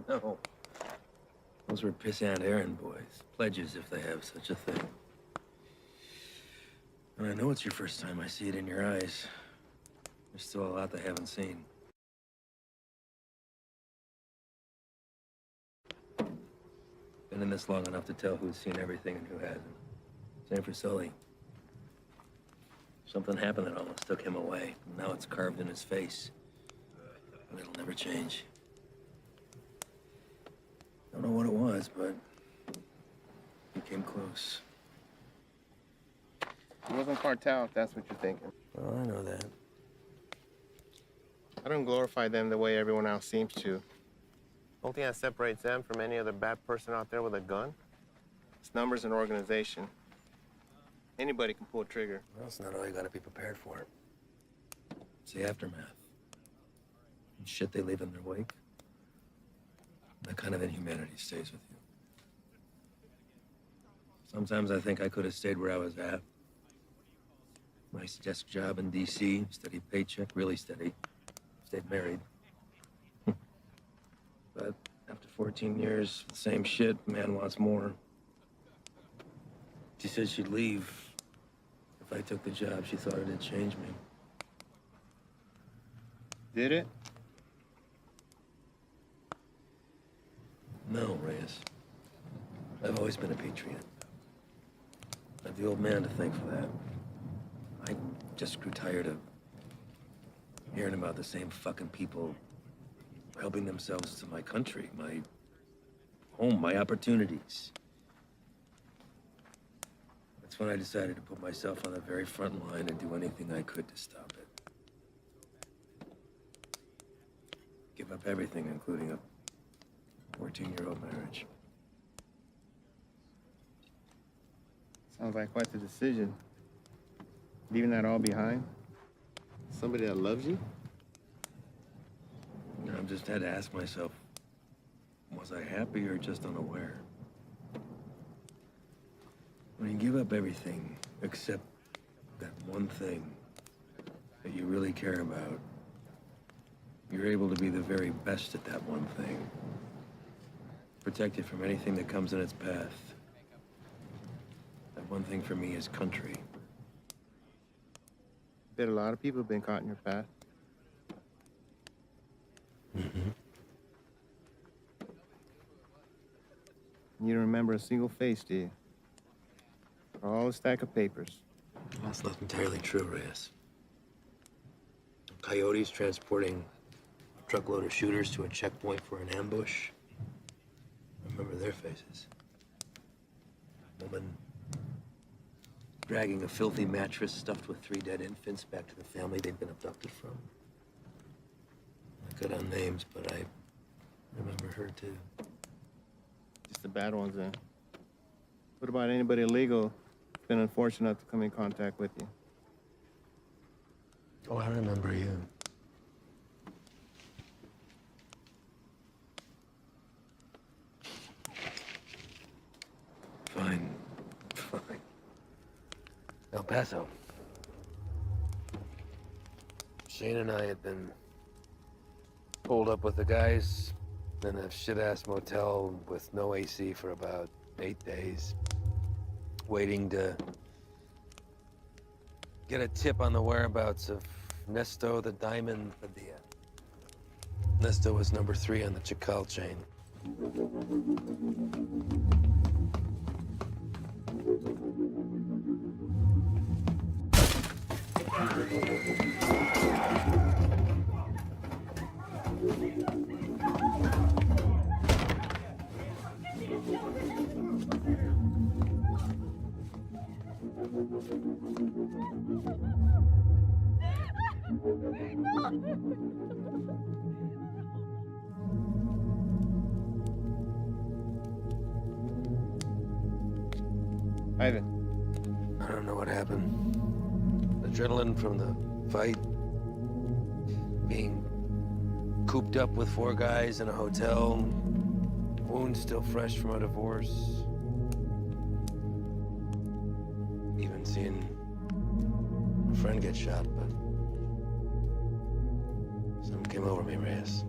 No. Those were pissant errand boys. Pledges, if they have such a thing. And I know it's your first time. I see it in your eyes. There's still a lot they haven't seen. Been in this long enough to tell who's seen everything and who hasn't. Same for Sully. Something happened that almost took him away. Now it's carved in his face. And it'll never change. Don't know what it was, but he came close. It wasn't cartel, if that's what you're thinking. Well, I know that. I don't glorify them the way everyone else seems to. The only thing that separates them from any other bad person out there with a gun is numbers and organization. Anybody can pull a trigger. Well, that's not all you gotta be prepared for. It's the aftermath. And shit they leave in their wake. That kind of inhumanity stays with you. Sometimes I think I could have stayed where I was at. Nice desk job in D.C., steady paycheck, really steady. Stayed married. But after 14 years, the same shit, man wants more. She said she'd leave if I took the job. She thought it'd change me. Did it? No, Reyes. I've always been a patriot. I have the old man to thank for that. I just grew tired of hearing about the same fucking people helping themselves to my country, my home, my opportunities. That's when I decided to put myself on the very front line and do anything I could to stop it. Give up everything, including a 14-year-old marriage. Sounds like quite the decision. Leaving that all behind? Somebody that loves you? I've just had to ask myself, was I happy or just unaware? When you give up everything except that one thing that you really care about, you're able to be the very best at that one thing. Protect it from anything that comes in its path. That one thing for me is country. Bet a lot of people have been caught in your path. Mm-hmm. You don't remember a single face, do you? All a stack of papers. That's not entirely true, Reyes. Coyotes transporting a truckload of shooters to a checkpoint for an ambush. I remember their faces. Woman dragging a filthy mattress stuffed with 3 dead infants back to the family they'd been abducted from. I cut on names, but I remember her too. Just the bad ones, then. What about anybody illegal who's been unfortunate enough to come in contact with you? Oh, I remember you. Fine. Fine. El Paso. Shane and I had been pulled up with the guys in a shit-ass motel with no AC for about 8 days, waiting to get a tip on the whereabouts of Nesto the Diamond Padilla. Nesto was number 3 on the Chacal chain. Ivan. I don't know what happened. Adrenaline from the fight, being cooped up with 4 guys in a hotel, wounds still fresh from a divorce. Even seeing a friend get shot, but something came over me, Reyes.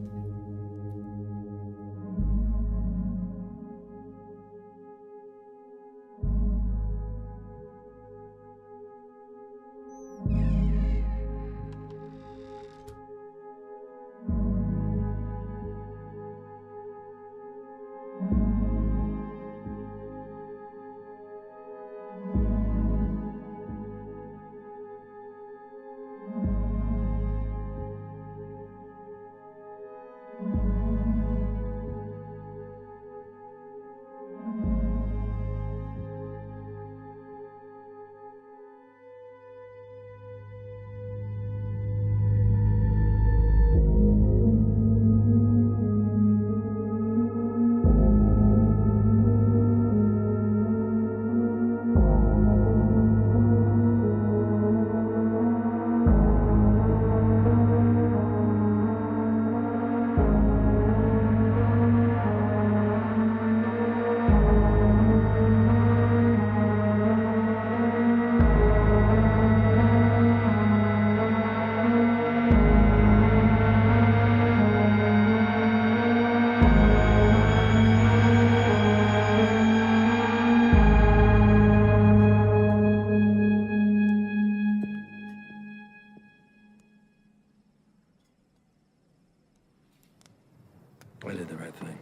I did the right thing.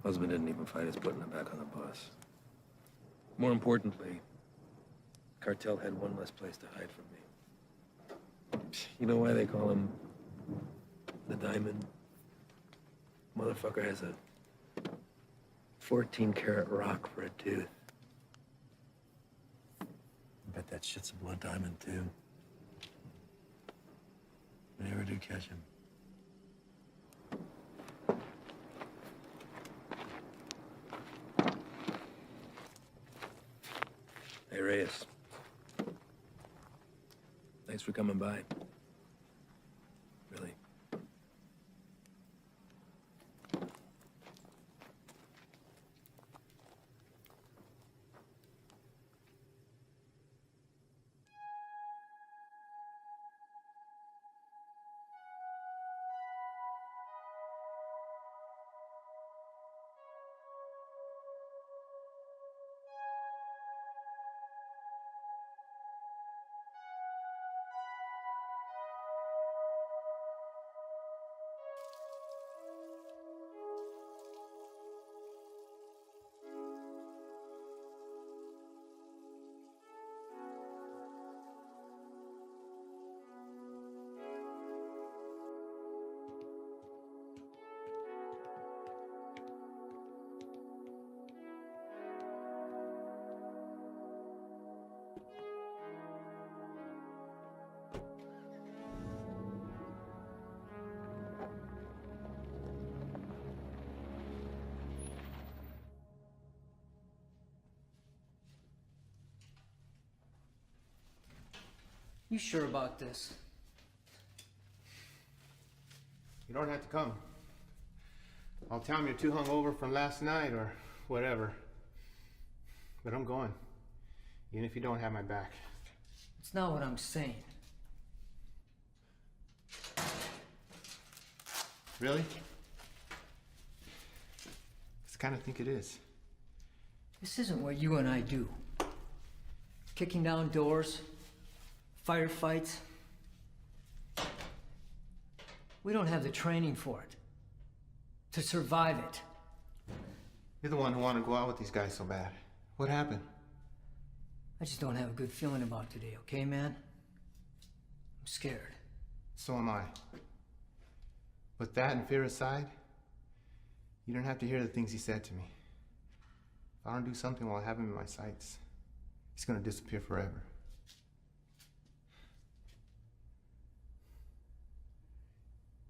Husband didn't even fight us putting him back on the bus. More importantly, the cartel had one less place to hide from me. You know why they call him the Diamond? Motherfucker has a 14-karat rock for a tooth. I bet that shit's a blood diamond, too. If I ever do catch him. Hey, Reyes. Thanks for coming by. Really. You sure about this? You don't have to come. I'll tell him you're too hungover from last night or whatever. But I'm going. Even if you don't have my back. It's not what I'm saying. Really? I kind of think it is. This isn't what you and I do. Kicking down doors, firefights. We don't have the training for it. To survive it. You're the one who wanted to go out with these guys so bad. What happened? I just don't have a good feeling about today, okay, man? I'm scared. So am I. But that and fear aside, you don't have to hear the things he said to me. If I don't do something while I have him in my sights, he's gonna disappear forever.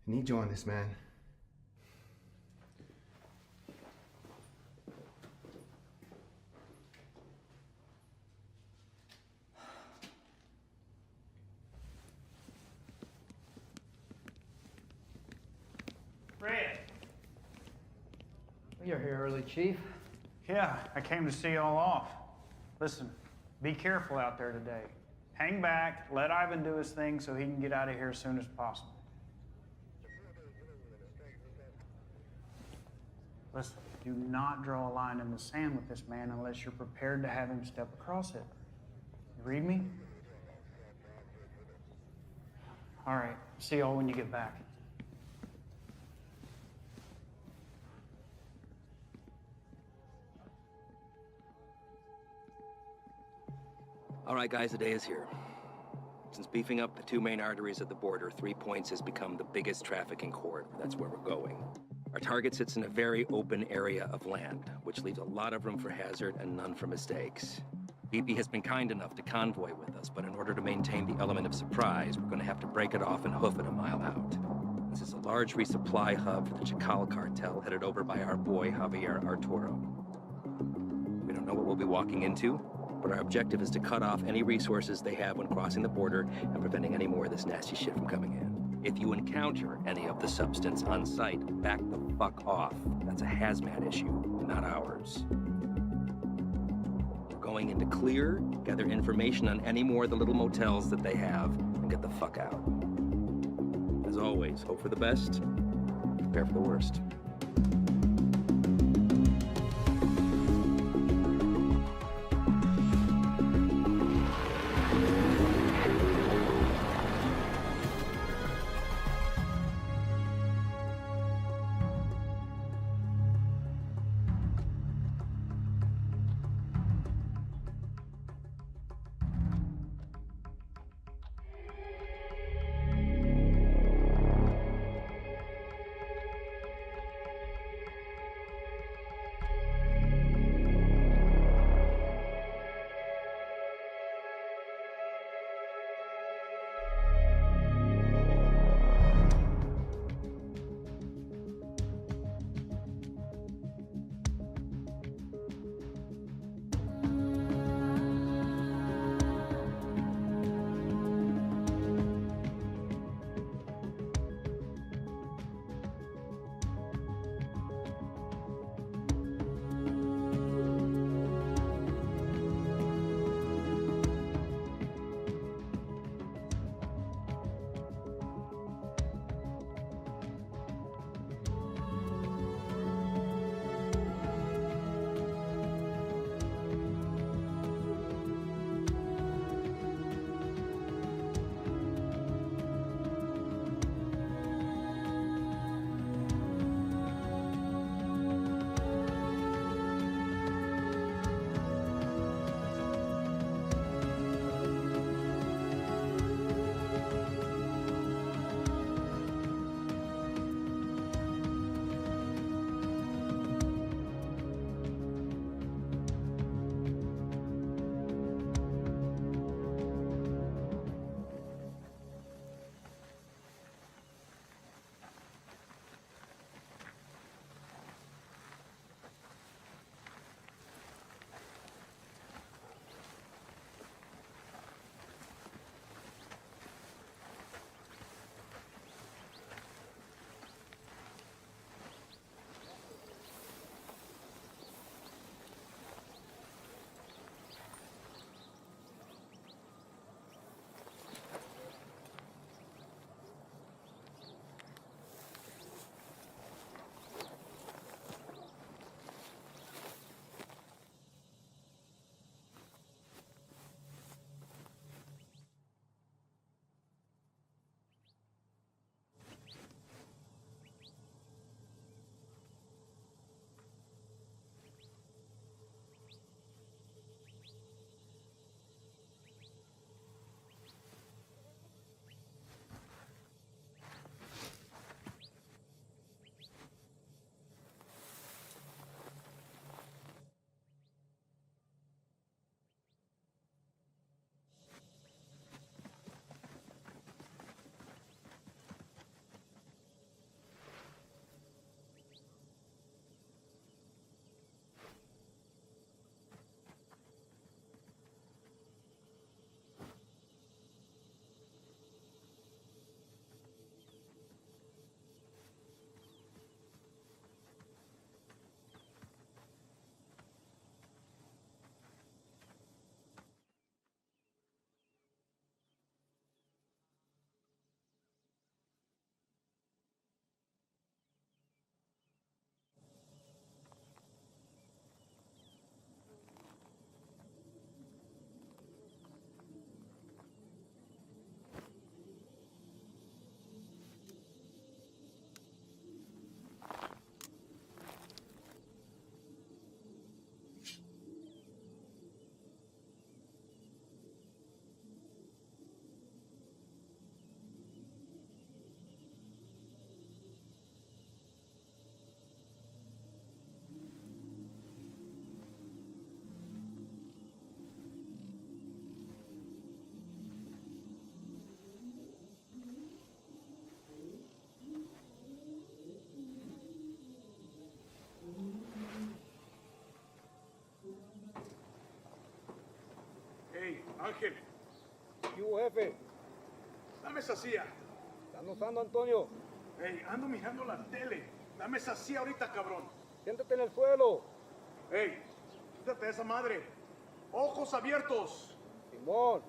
I need you on this, man. Red. You're here early, Chief. Yeah, I came to see y'all off. Listen, be careful out there today. Hang back, let Ivan do his thing so he can get out of here as soon as possible. Listen, do not draw a line in the sand with this man unless you're prepared to have him step across it. You read me? All right, see y'all when you get back. All right, guys, the day is here. Since beefing up the two main arteries at the border, 3 Points has become the biggest trafficking corridor. That's where we're going. Our target sits in a very open area of land, which leaves a lot of room for hazard and none for mistakes. BP has been kind enough to convoy with us, but in order to maintain the element of surprise, we're going to have to break it off and hoof it a mile out. This is a large resupply hub for the Chacal cartel headed over by our boy Javier Arturo. We don't know what we'll be walking into, but our objective is to cut off any resources they have when crossing the border and preventing any more of this nasty shit from coming in. If you encounter any of the substance on site, back the fuck off. That's a hazmat issue, not ours. We're going into clear, gather information on any more of the little motels that they have, and get the fuck out. As always, hope for the best, prepare for the worst. Ángel, ¿Qué hubo, jefe? dame esa silla. ¿Están usando, Antonio? Hey, ando mirando la tele. Dame esa silla ahorita, cabrón. Siéntate en el suelo. Hey, quítate de esa madre. Ojos abiertos. Simón.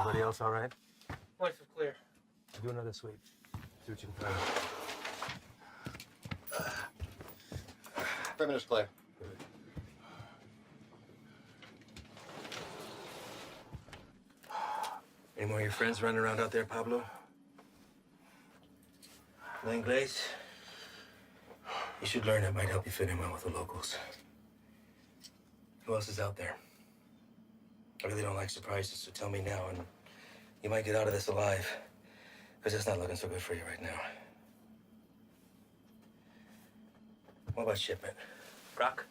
Everybody else all right? Points are clear. Do another sweep. See what you can find. Perimeter's clear. Any more of your friends running around out there, Pablo? No Inglés? You should learn it. Might help you fit in well with the locals. Who else is out there? I really don't like surprises, so tell me now, and you might get out of this alive, because it's not looking so good for you right now. What about shipment? Brock?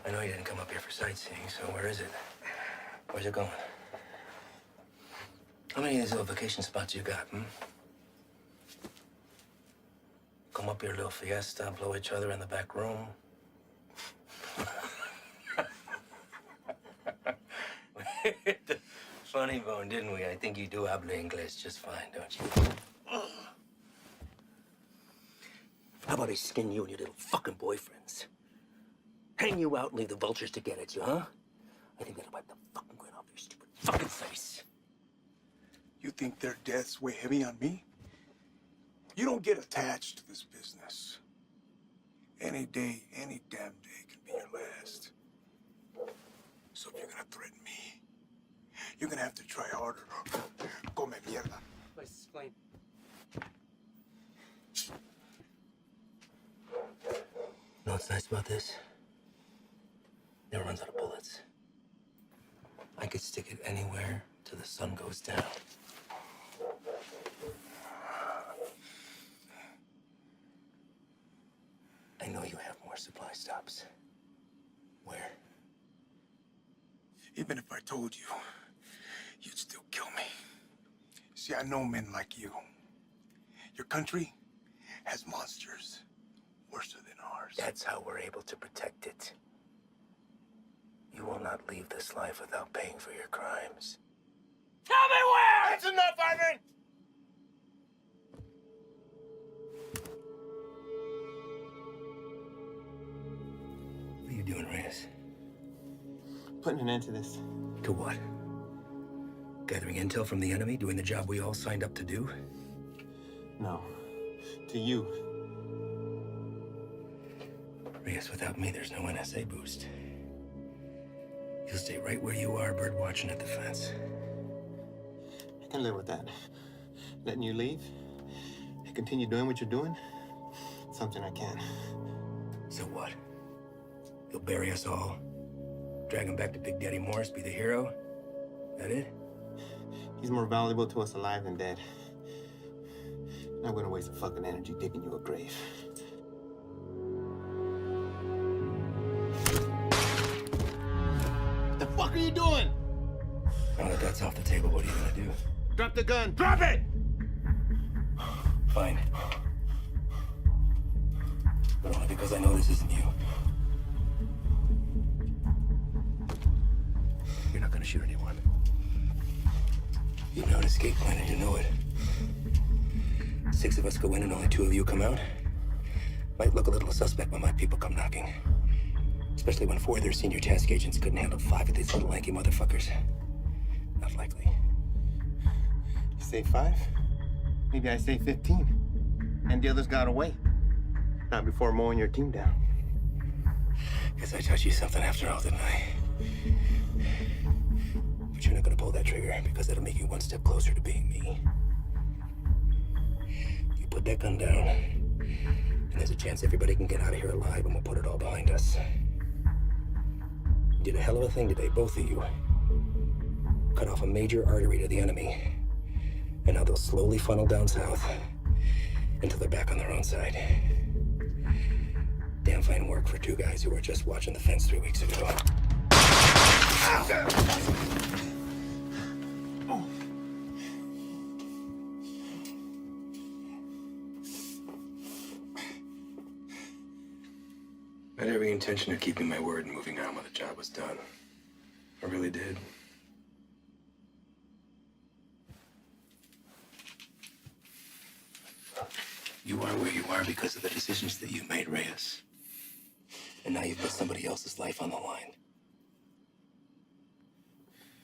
I know you didn't come up here for sightseeing, so where is it? Where's it going? How many of these little vacation spots you got, up your little fiesta, blow each other in the back room. Funny bone, didn't we? I think you do habla English just fine, don't you? How about I skin you and your little fucking boyfriends? Hang you out and leave the vultures to get at you, huh? I think that'll wipe the fucking grin off your stupid fucking face. You think their deaths weigh heavy on me? You don't get attached to this business. Any day, any damn day can be your last. So if you're gonna threaten me, you're gonna have to try harder. Come mierda. Let's explain. Know what's nice about this? Never runs out of bullets. I could stick it anywhere till the sun goes down. I know you have more supply stops. Where? Even if I told you, you'd still kill me. See, I know men like you. Your country has monsters worse than ours. That's how we're able to protect it. You will not leave this life without paying for your crimes. Tell me where! That's enough, Ivan! What are you doing, Reyes? Putting an end to this. To what? Gathering intel from the enemy, doing the job we all signed up to do? No. To you. Reyes, without me, there's no NSA boost. You'll stay right where you are, bird watching at the fence. I can live with that. Letting you leave and continue doing what you're doing, something I can. So what? You'll bury us all? Drag him back to Big Daddy Morris, be the hero? That it? He's more valuable to us alive than dead. I'm not gonna waste the fucking energy digging you a grave. What the fuck are you doing? Now that that's off the table, what are you gonna do? Drop the gun. Drop it! Fine. But only because I know this isn't you. You're not gonna shoot anyone. You have an escape plan and you know it. 6 of us go in and only 2 of you come out. Might look a little suspect when my people come knocking. Especially when 4 of their senior task agents couldn't handle 5 of these little lanky motherfuckers. Not likely. You say 5? Maybe I say 15. And the others got away. Not before mowing your team down. Guess I taught you something after all, didn't I? But you're not gonna pull that trigger because that'll make you 1 step closer to being me. You put that gun down, and there's a chance everybody can get out of here alive and we'll put it all behind us. You did a hell of a thing today, both of you. Cut off a major artery to the enemy. And now they'll slowly funnel down south until they're back on their own side. Damn fine work for 2 guys who were just watching the fence 3 weeks ago. I had every intention of keeping my word and moving on when the job was done. I really did. You are where you are because of the decisions that you made, Reyes. And now you've put somebody else's life on the line.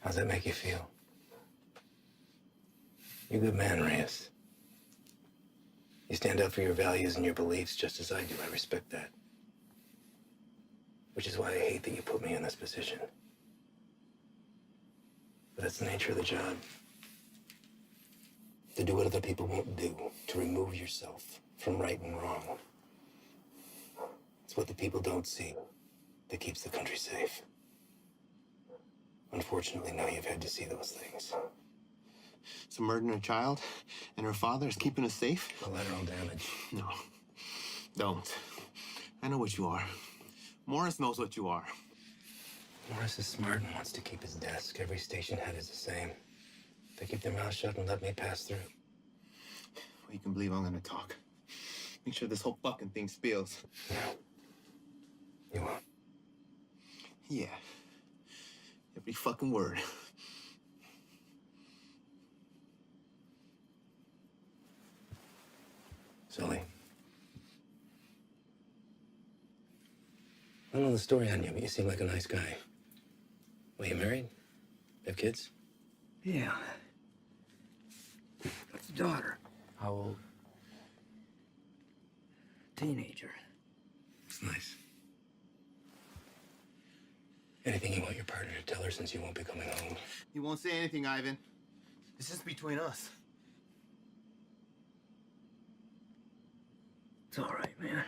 How's that make you feel? You're a good man, Reyes. You stand up for your values and your beliefs just as I do. I respect that. Which is why I hate that you put me in this position. But that's the nature of the job. To do what other people won't do, to remove yourself from right and wrong. It's what the people don't see that keeps the country safe. Unfortunately, now you've had to see those things. So murdering a child and her father is keeping us safe? Collateral damage. No. Don't. I know what you are. Morris knows what you are. Morris is smart and wants to keep his desk. Every station head is the same. They keep their mouths shut and let me pass through. Well, you can believe I'm gonna talk. Make sure this whole fucking thing spills. You won't. Yeah. Every fucking word. Sully. I don't know the story on you, but you seem like a nice guy. Well, you married? Have kids? Yeah. Got a daughter. How old? Teenager. It's nice. Anything you want your partner to tell her since you won't be coming home? He won't say anything, Ivan. It's just between us. It's all right, man.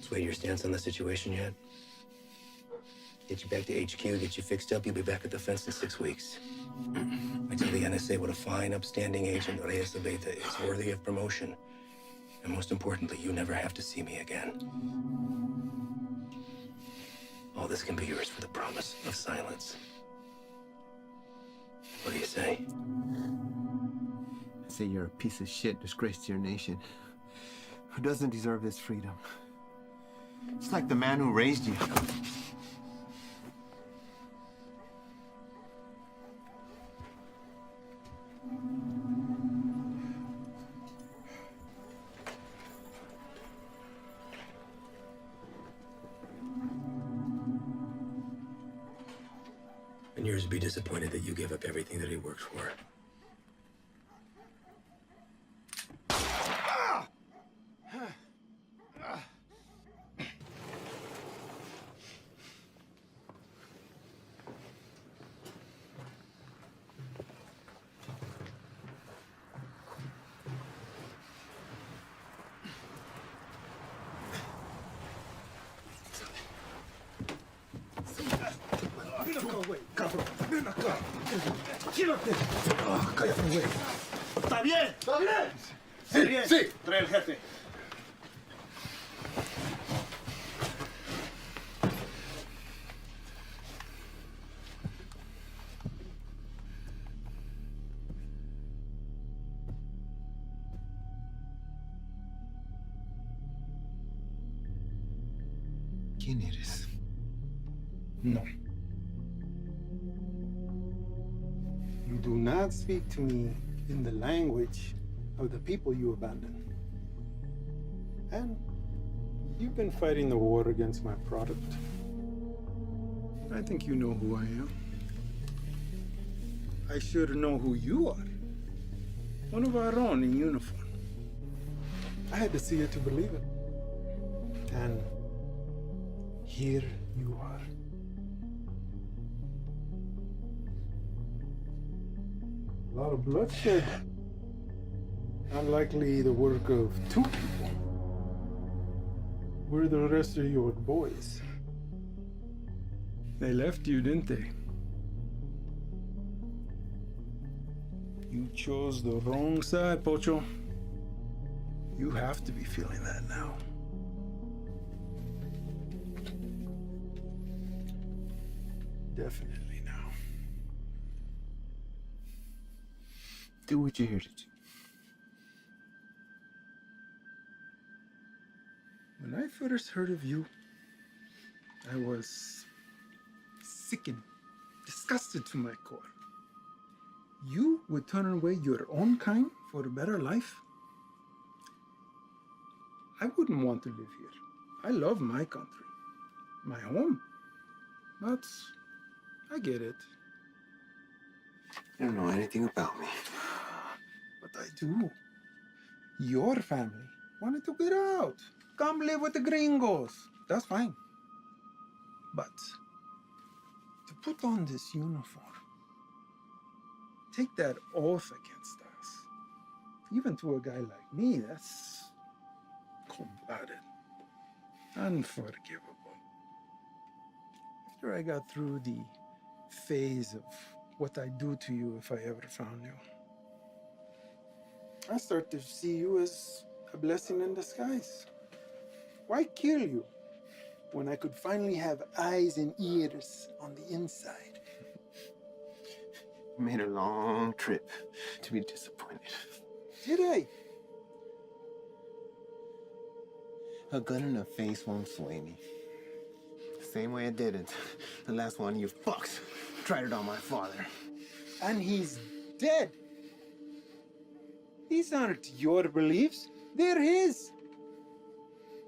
Sway your stance on the situation yet? Get you back to HQ, get you fixed up, you'll be back at the fence in 6 weeks. I tell the NSA what a fine, upstanding agent Reyes Abeta is, worthy of promotion. And most importantly, you never have to see me again. All this can be yours for the promise of silence. What do you say? I say you're a piece of shit, disgrace to your nation. Who doesn't deserve this freedom? It's like the man who raised you. And yours would be disappointed that you gave up everything that he worked for. Ven acá, güey, cabrón. Ven acá. Quédate. Cállate, güey. ¿Está bien? ¿Está bien? Sí, bien. Sí. Trae el jefe. ¿Quién eres? No. You do not speak to me in the language of the people you abandoned. And you've been fighting the war against my product. I think you know who I am. I should know who you are. One of our own in uniform. I had to see it to believe it. And here you are. A lot of bloodshed. Unlikely the work of two people. Where are the rest of your boys? They left you, didn't they? You chose the wrong side, Pocho. You have to be feeling that now. Definitely now. Do what you're here to do. When I first heard of you, I was sickened, disgusted to my core. You would turn away your own kind for a better life? I wouldn't want to live here. I love my country, my home. But I get it. You don't know anything about me. But I do. Your family wanted to get out. Come live with the gringos. That's fine. But to put on this uniform, take that oath against us, even to a guy like me, that's cold-blooded, unforgivable. After I got through the phase of what I'd do to you if I ever found you, I start to see you as a blessing in disguise. Why kill you when I could finally have eyes and ears on the inside? You made a long trip to be disappointed. Did I? A gun in the face won't sway me. Same way it didn't. The last one of you fucks tried it on my father. And he's dead. These aren't your beliefs, they're his.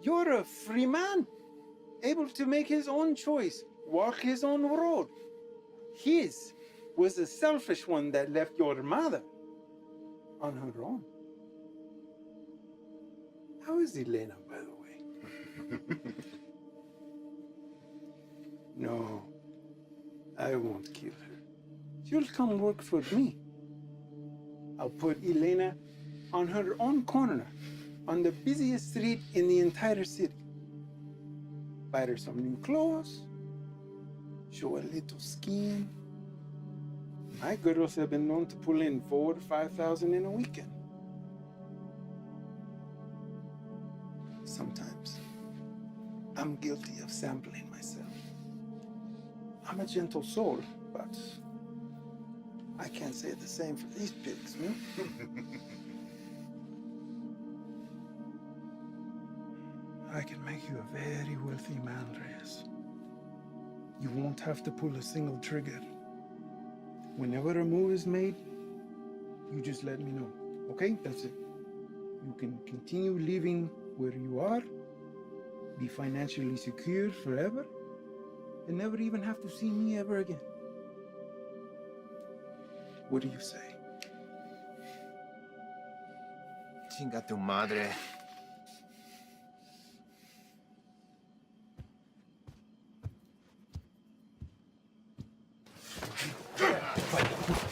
You're a free man, able to make his own choice, walk his own road. His was a selfish one that left your mother on her own. How is Elena, by the way? No, I won't kill her. She'll come work for me. I'll put Elena on her own corner, on the busiest street in the entire city. Buy her some new clothes, show a little skin. My girls have been known to pull in 4,000 to 5,000 in a weekend. Sometimes I'm guilty of sampling myself. I'm a gentle soul, but I can't say the same for these pigs, man. I can make you a very wealthy man, Reyes. You won't have to pull a single trigger. Whenever a move is made, you just let me know, okay? That's it. You can continue living where you are, be financially secure forever, and never even have to see me ever again. What do you say? Chinga tu madre.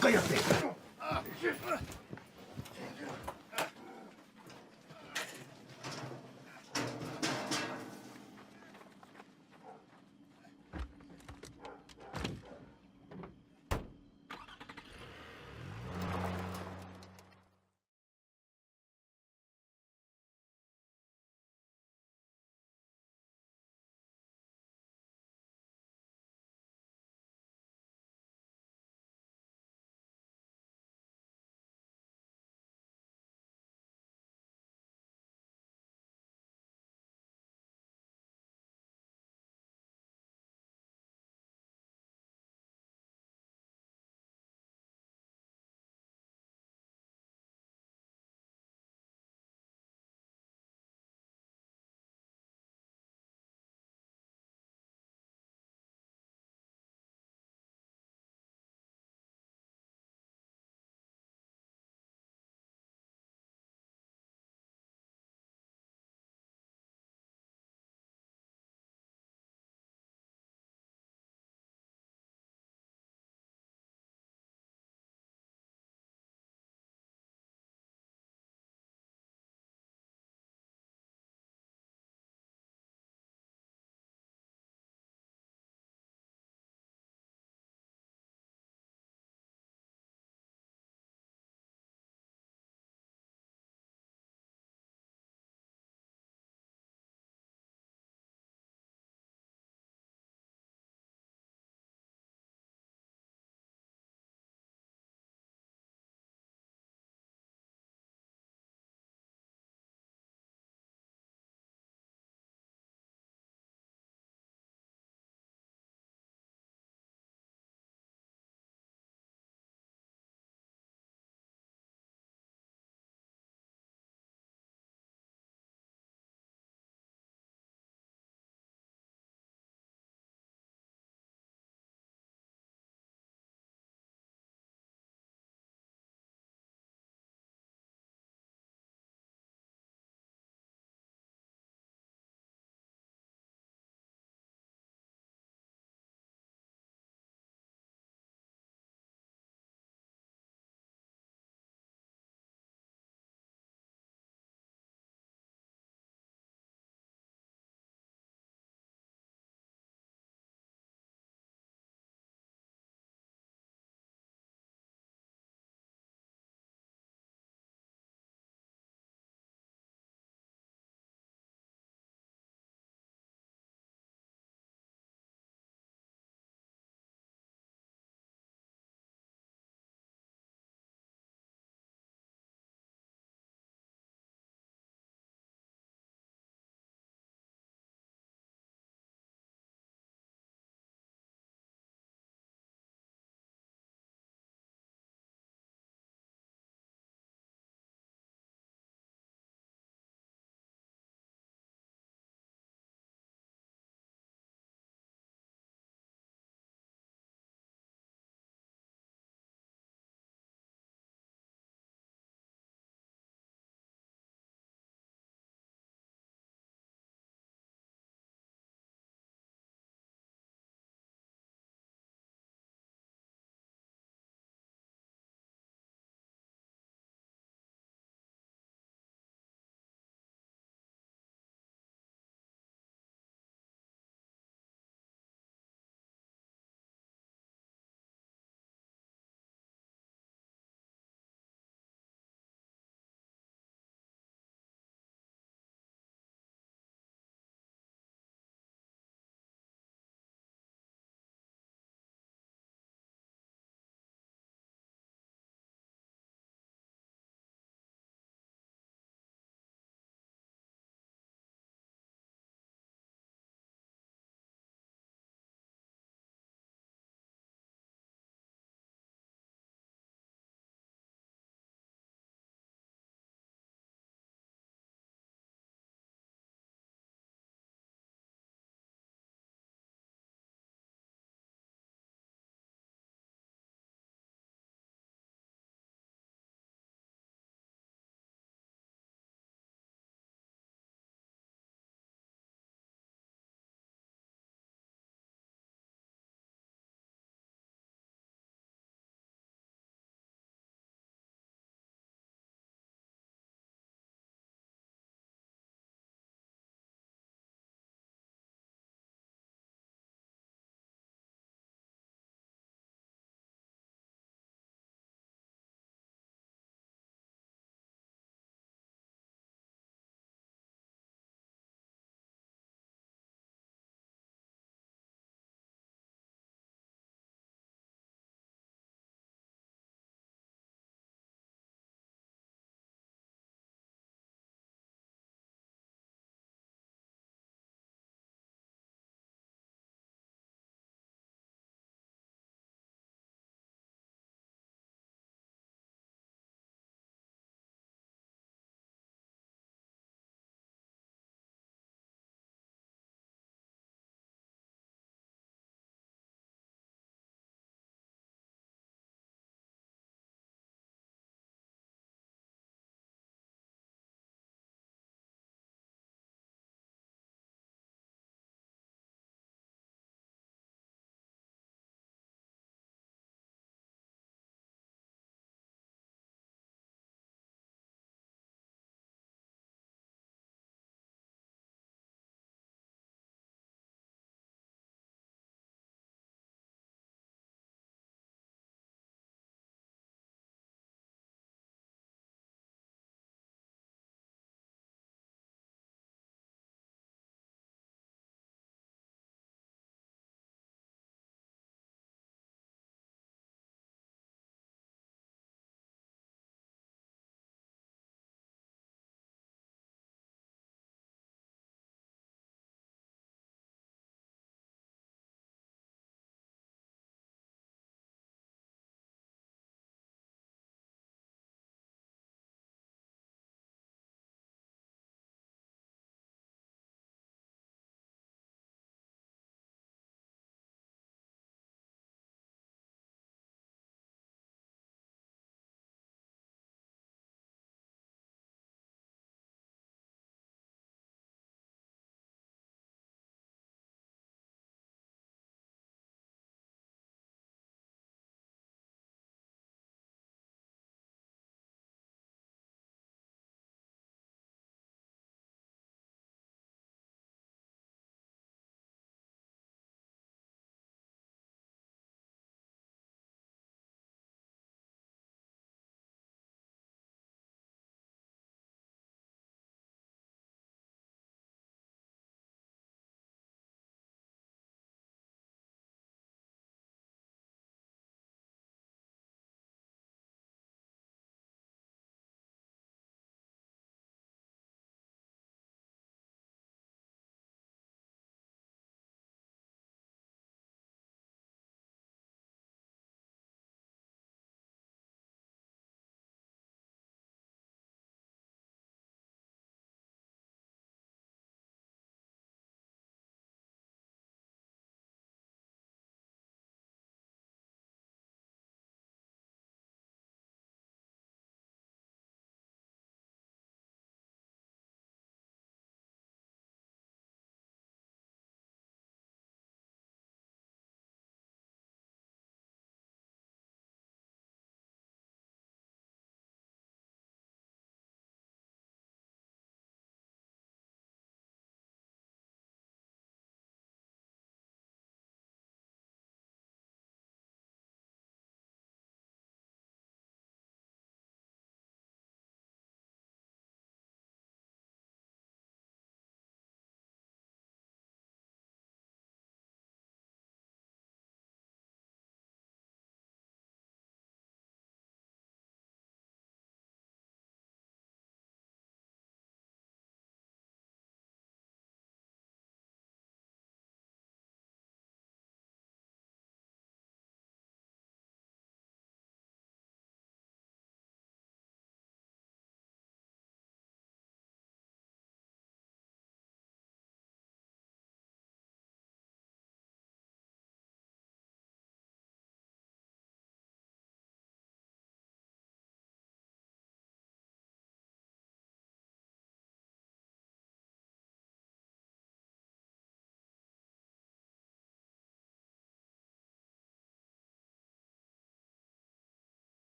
¡Cállate!